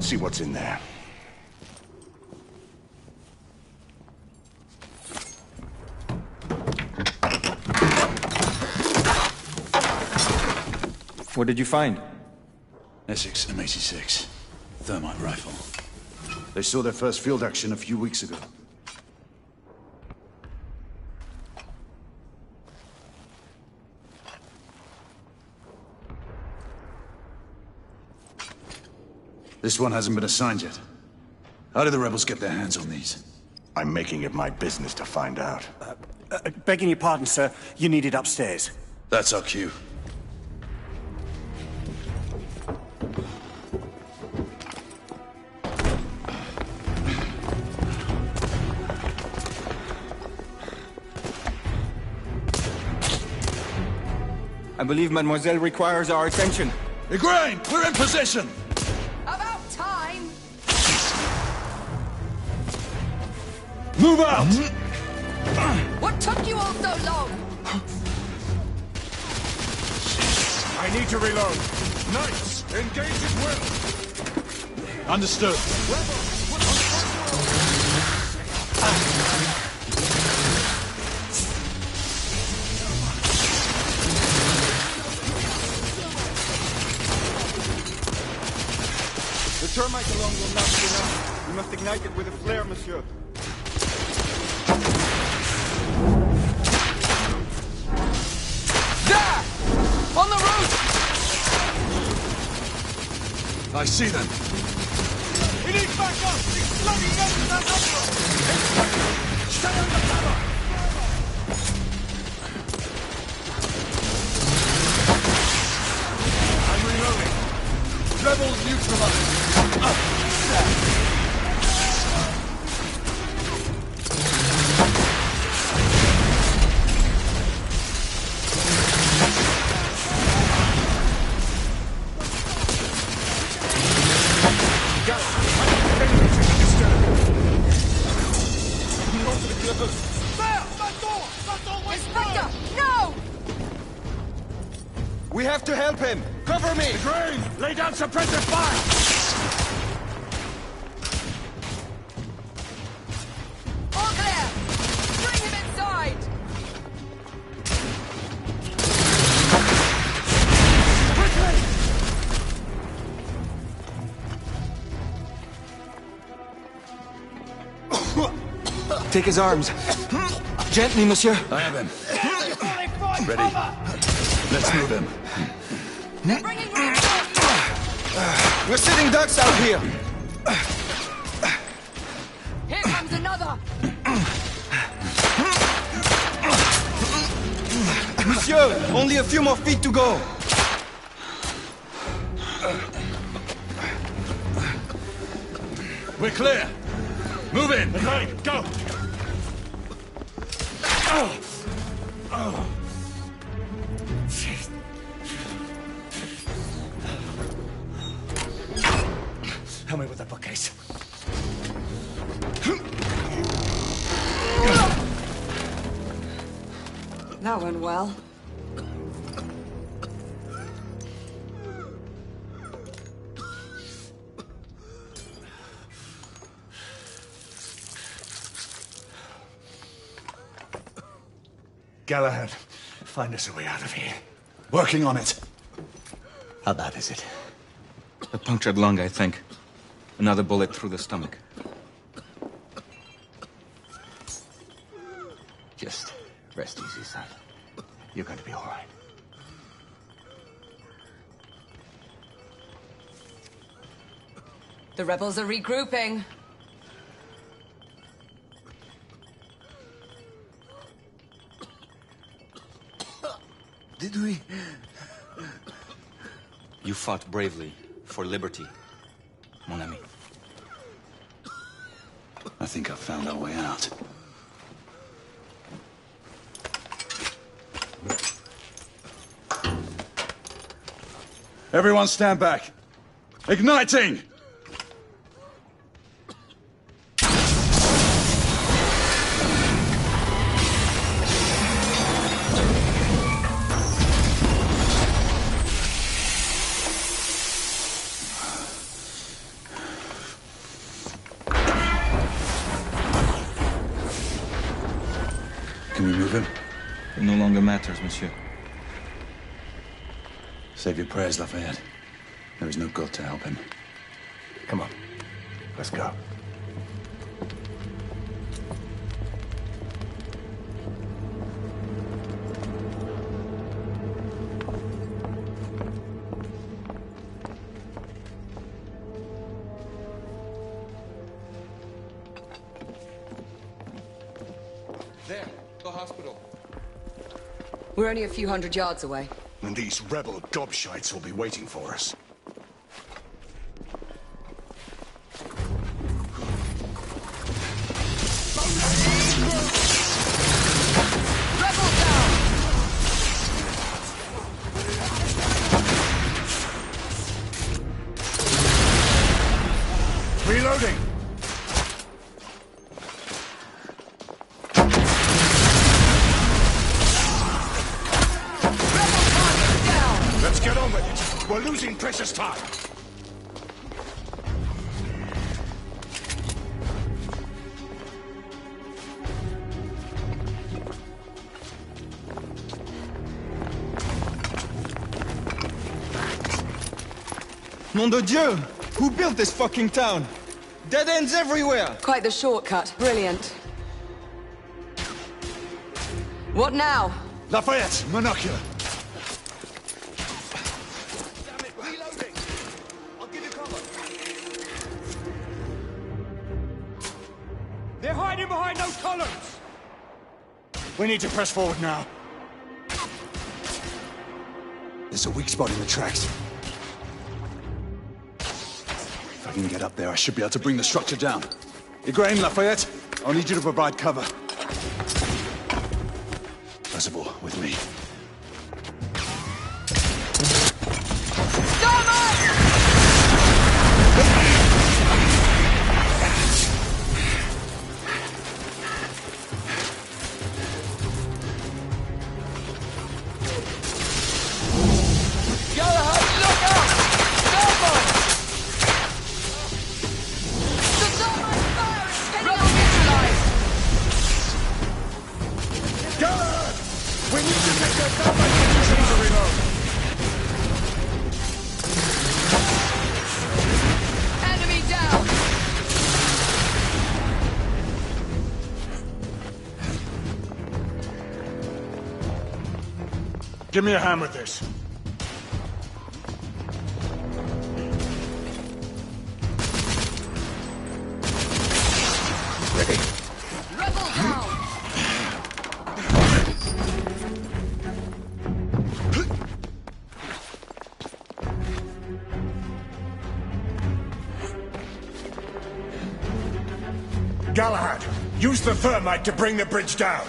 See what's in there. What did you find? Essex M86. Thermite rifle. They saw their first field action a few weeks ago. This one hasn't been assigned yet. How did the rebels get their hands on these? I'm making it my business to find out. Begging your pardon, sir. You need it upstairs. That's our cue. I believe Mademoiselle requires our attention. Igraine, we're in position! About time! Move out! What took you all so long? I need to reload. Knights, engage at will. Understood. The termite alone will not be enough. We must ignite it with a flare, monsieur. There! On the roof! I see them. We need backup! It's flooding into that number! Stay under cover! I'm reloading. Rebels neutralized. Inspector, no! We have to help him! Cover me! Green, lay down suppressive fire! All clear! Bring him inside! Take his arms. Gently, monsieur. I have him. Ready. Let's move him. We're sitting ducks out here. Here comes another! Monsieur! Only a few more feet to go! We're clear. Move in. Right, go. Help me with that bookcase. That went well. Galahad, find us a way out of here. Working on it. How bad is it? A punctured lung, I think. Another bullet through the stomach. Just rest easy, son. You're going to be all right. The rebels are regrouping. Did we? You fought bravely for liberty, mon ami. I think I've found our way out. Everyone stand back. Igniting! Can we move him? It no longer matters, monsieur. Save your prayers, Lafayette. There is no God to help him. Come on. Let's go. There, the hospital. We're only a few hundred yards away. And these rebel gobshites will be waiting for us. Reloading! Let's get on with it. We're losing precious time. Nom de Dieu! Who built this fucking town? Dead ends everywhere! Quite the shortcut. Brilliant. What now? Lafayette, monocular. They're hiding behind those columns! We need to press forward now. There's a weak spot in the tracks. If I can get up there, I should be able to bring the structure down. Igraine, Lafayette, I'll need you to provide cover. Percival, with me. Give me a hand with this. Galahad, use the thermite to bring the bridge down.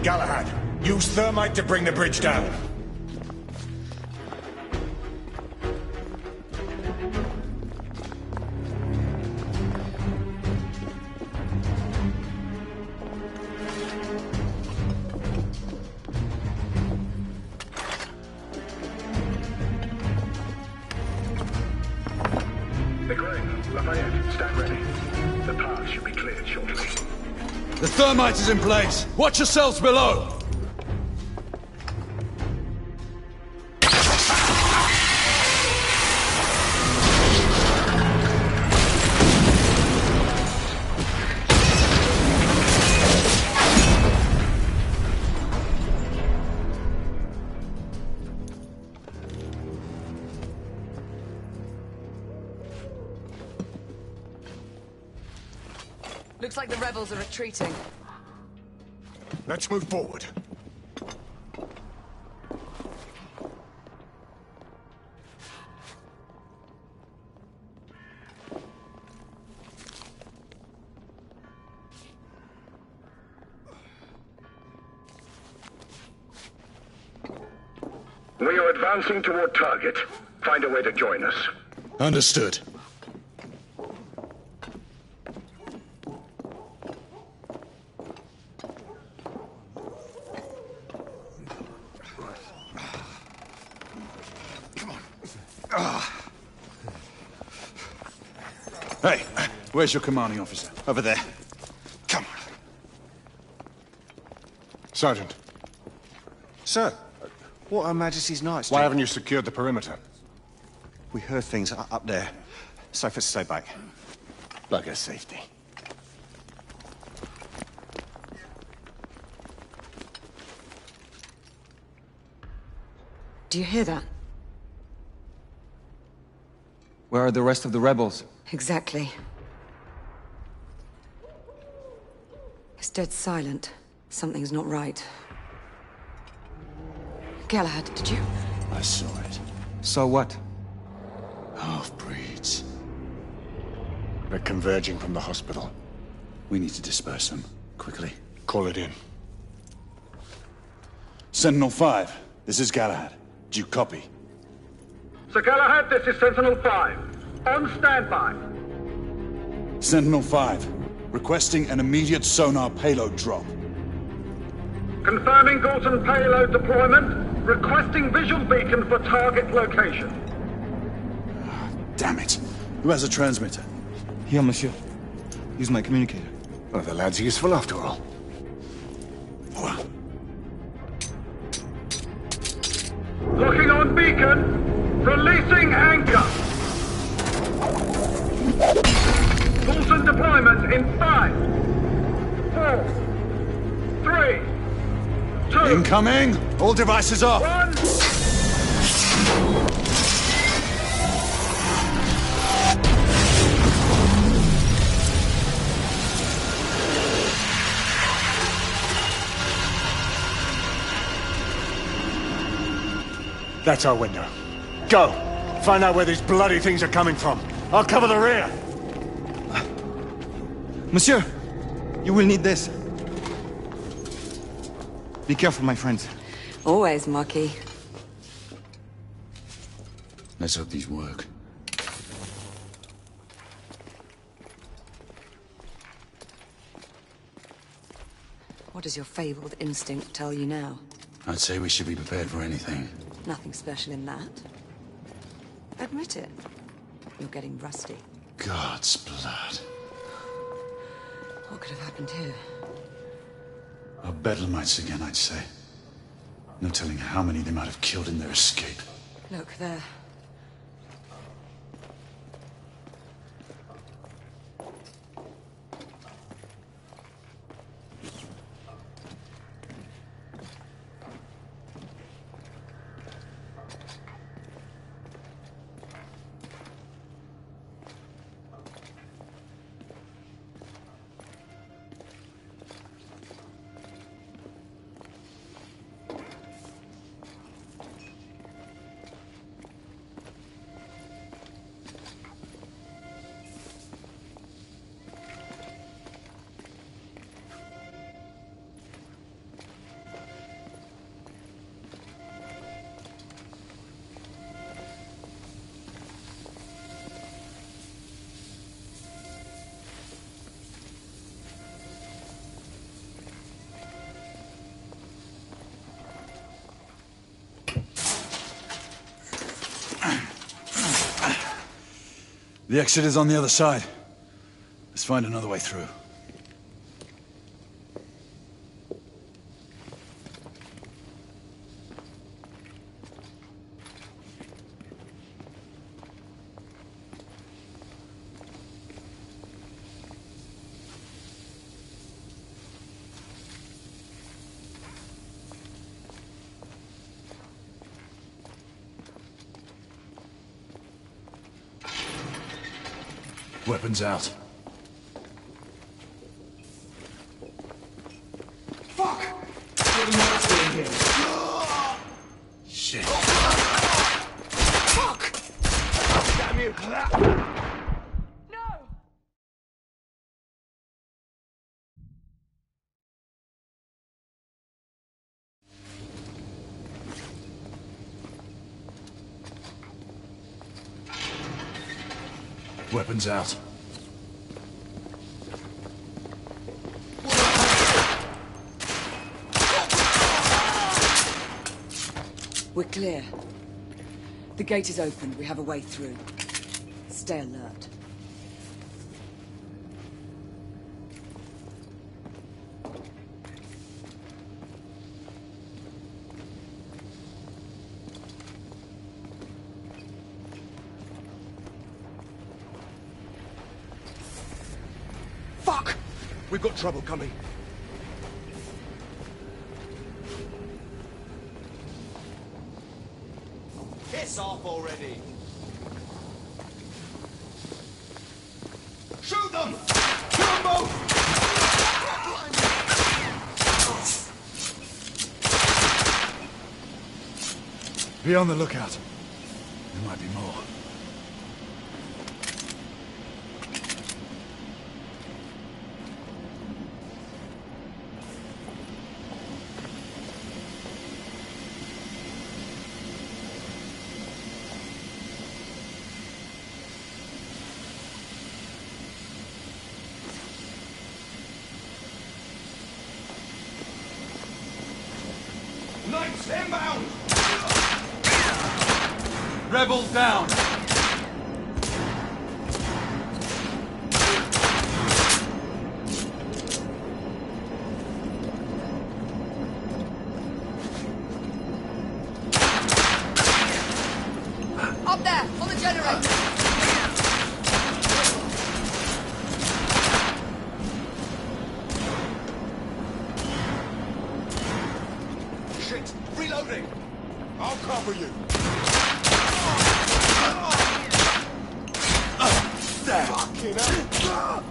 Galahad, use thermite to bring the bridge down. McRae, Lafayette, stand ready. The path should be cleared shortly. The thermite is in place. Watch yourselves below. Looks like the rebels are retreating. Let's move forward. We are advancing toward target. Find a way to join us. Understood. Hey, where's your commanding officer? Over there. Come on. Sergeant. Sir, what Her Majesty's Knights Why do? haven't you secured the perimeter? We heard things up there. Safe to stay back. Bugger safety. Do you hear that? Where are the rest of the rebels? Exactly. It's dead silent. Something's not right. Galahad, did you? I saw it. So what? Half-breeds. They're converging from the hospital. We need to disperse them. Quickly. Call it in. Sentinel-5, this is Galahad. Do you copy? Sir Galahad, this is Sentinel-5. On standby. Sentinel-5, requesting an immediate sonar payload drop. Confirming Gorton payload deployment. Requesting visual beacon for target location. Damn it. Who has a transmitter? Here, monsieur. Use my communicator. Well, the lad's useful after all. Locking on beacon. Releasing anchor. Fulton deployment in 5, 4, 3, 2. Incoming! All devices off! 1. That's our window. Go! Find out where these bloody things are coming from. I'll cover the rear! Monsieur, you will need this. Be careful, my friends. Always, Marquis. Let's hope these work. What does your fabled instinct tell you now? I'd say we should be prepared for anything. Nothing special in that. Admit it. You're getting rusty. God's blood. What could have happened here? Our bedlamites again, I'd say. No telling how many they might have killed in their escape. Look, there. The exit is on the other side. Let's find another way through. Weapons out. Fuck! Shit. Fuck! Damn you! Weapons out. We're clear. The gate is open. We have a way through. Stay alert. Fuck! We've got trouble coming. Piss off already! Shoot them! Kill them both! Be on the lookout. There might be more. Knights inbound! Rebels down! Up there, on the generator! Shit! Reloading! I'll cover you! Fucking hell!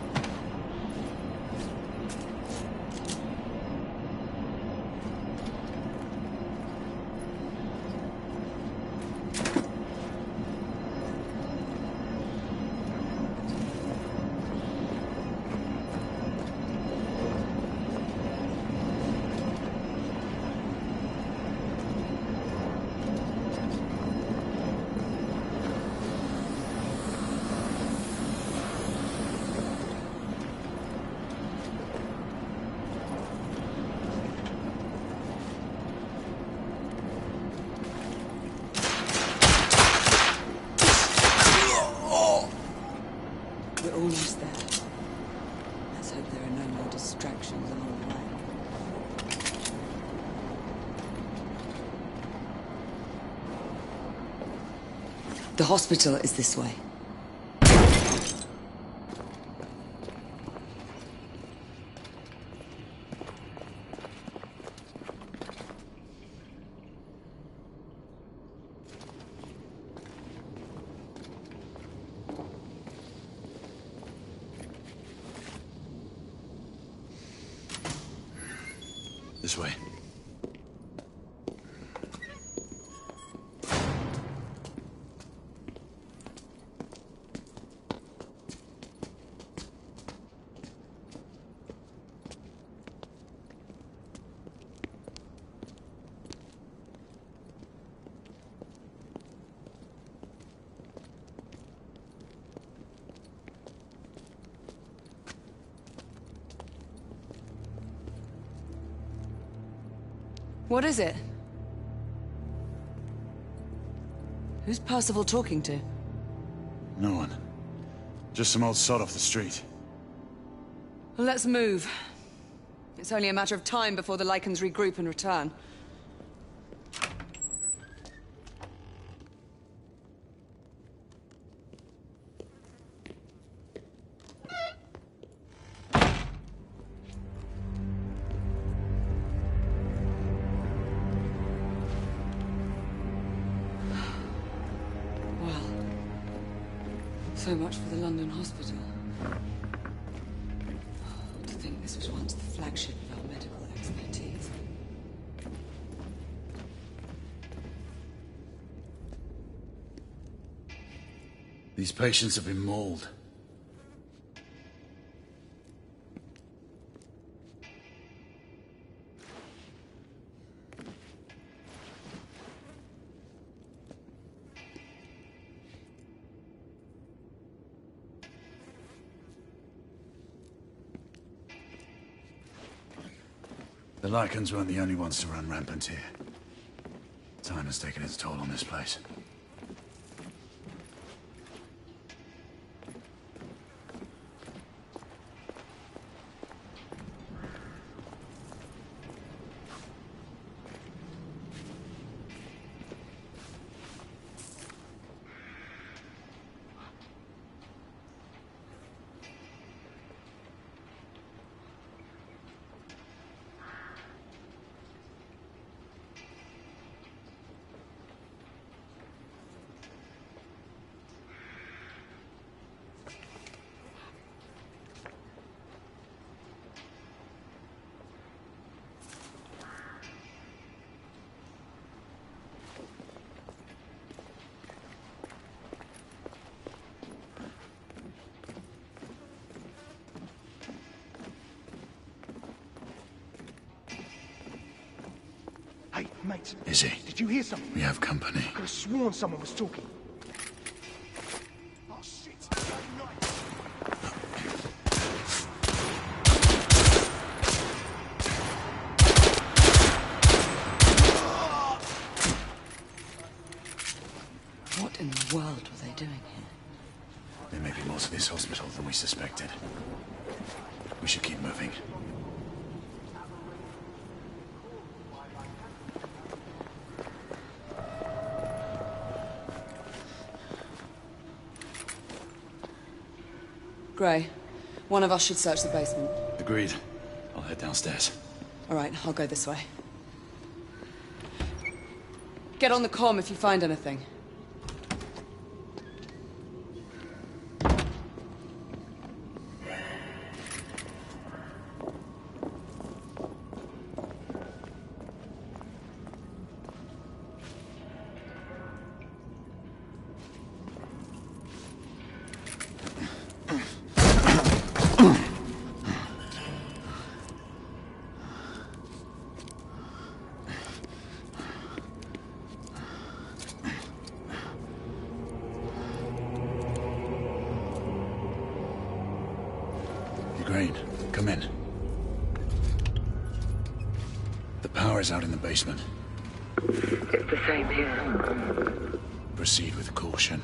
We're almost there. Let's hope there are no more distractions along the way. The hospital is this way. This way. What is it? Who's Percival talking to? No one. Just some old sod off the street. Well, let's move. It's only a matter of time before the Lycans regroup and return. So much for the London hospital. To think this was once the flagship of our medical expertise. These patients have been mauled. The Lycans weren't the only ones to run rampant here. Time has taken its toll on this place. Hey, mate. Izzy. Did you hear something? We have company. I could have sworn someone was talking. Oh, shit. What in the world were they doing here? There may be more to this hospital than we suspected. We should keep moving. Gray, one of us should search the basement. Agreed. I'll head downstairs. All right, I'll go this way. Get on the comm if you find anything. Grain, come in. The power's out in the basement. It's the same here. Proceed with caution.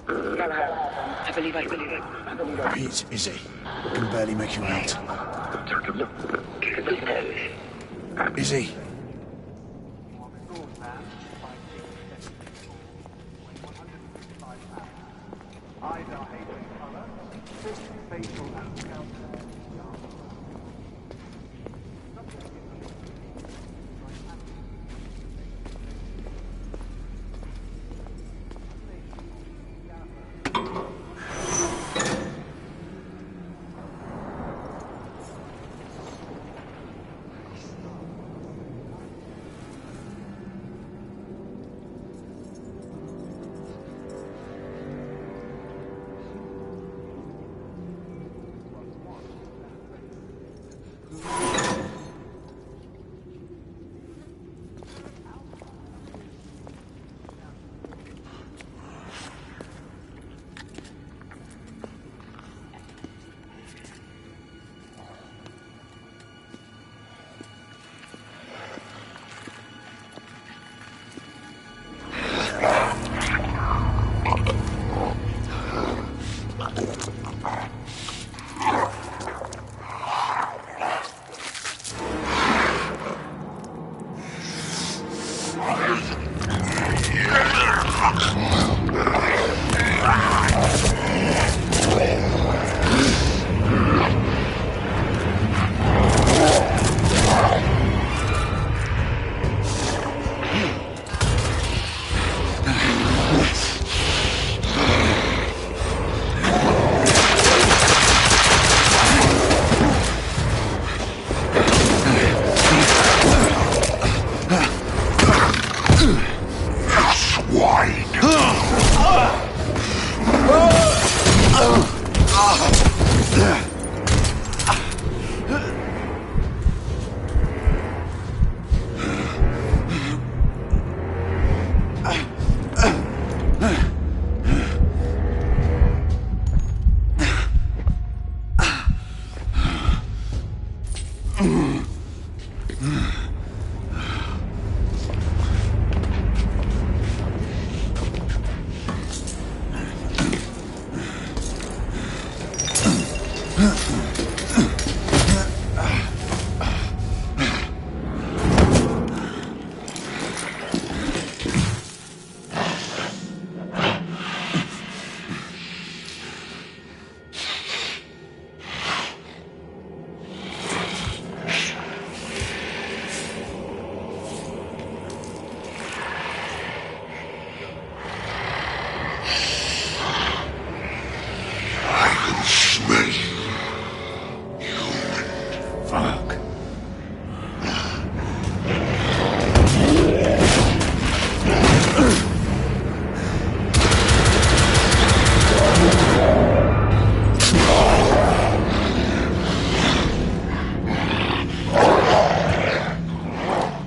Galahad, I believe I believe it. Pete, Izzy. I can barely make you out. Take a look. Kick at the nose. Izzy.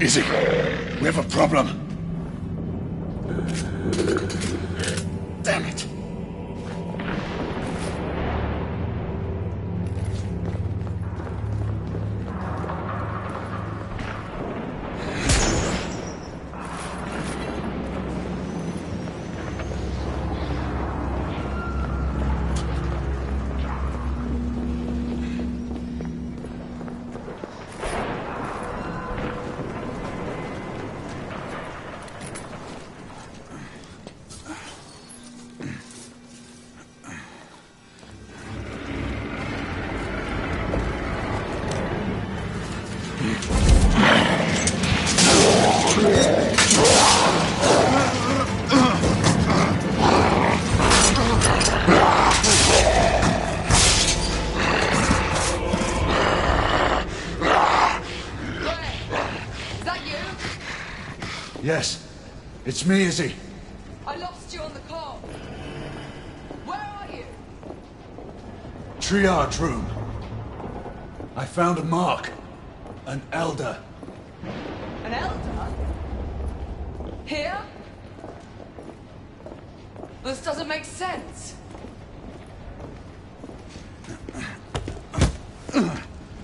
Izzy, we have a problem. Damn it. Yes, it's me, Izzy. I lost you on the call. Where are you? Triage room. I found a mark. An elder. An elder? Here? This doesn't make sense.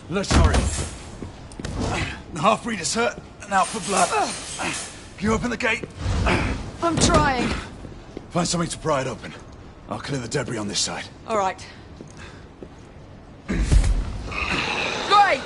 Let's hurry. The half-breed is hurt and out for blood. You open the gate. I'm trying. Find something to pry it open. I'll clear the debris on this side. All right. Great!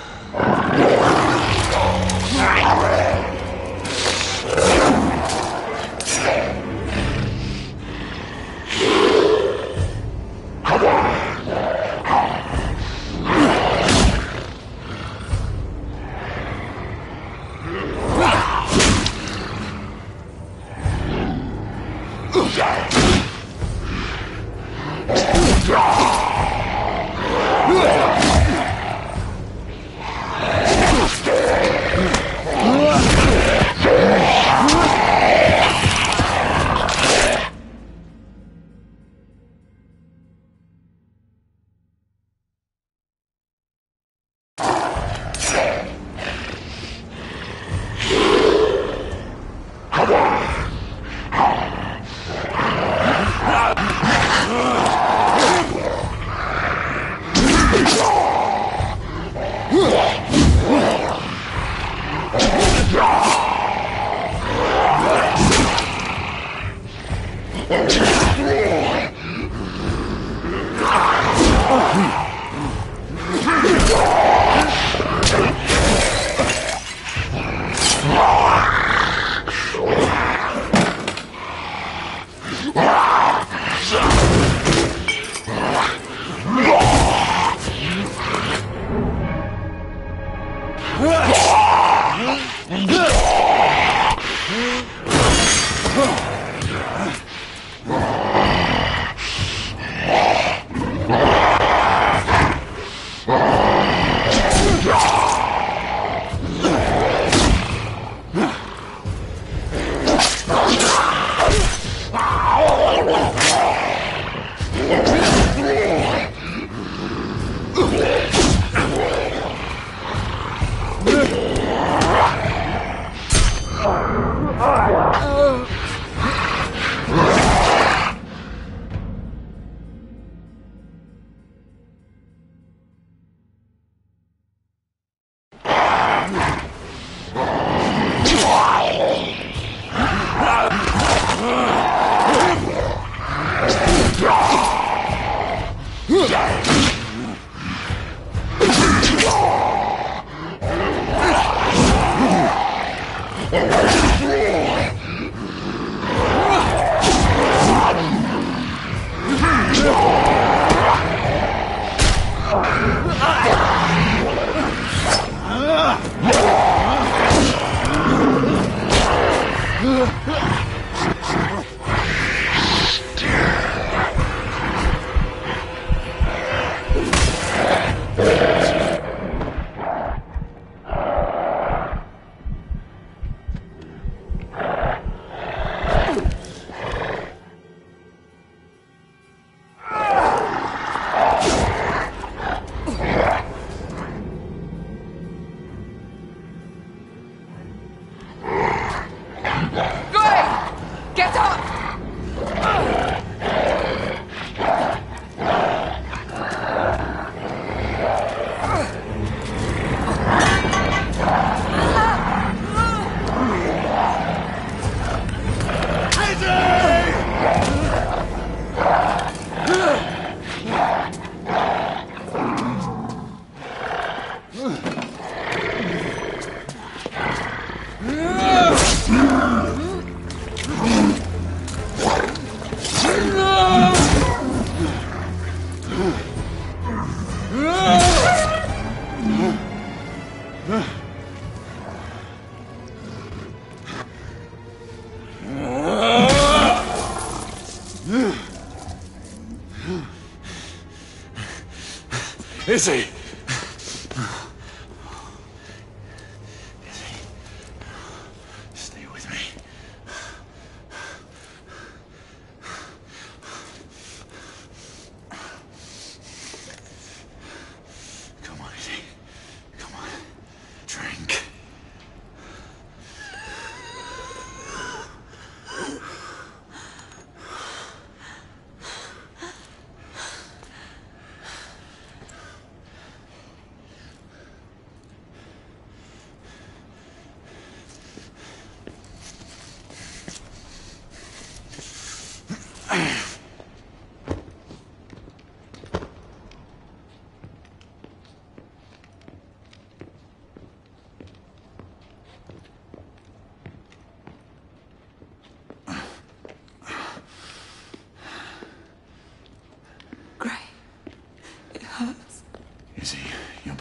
Izzy! Stay with me. Come on, Izzy. Come on. Drink.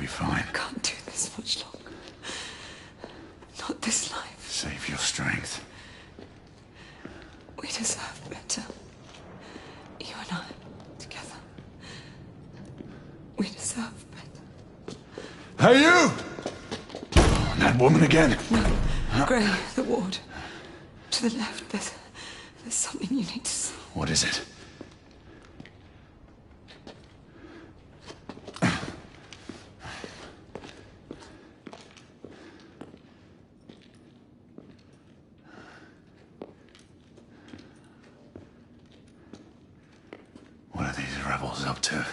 be fine. I can't do this much longer. Not this life. Save your strength. We deserve better. You and I, together. We deserve better. Hey, you! That woman again. No. Gray, the ward. To the left, there's something you need to see. What is it? What are these rebels up to?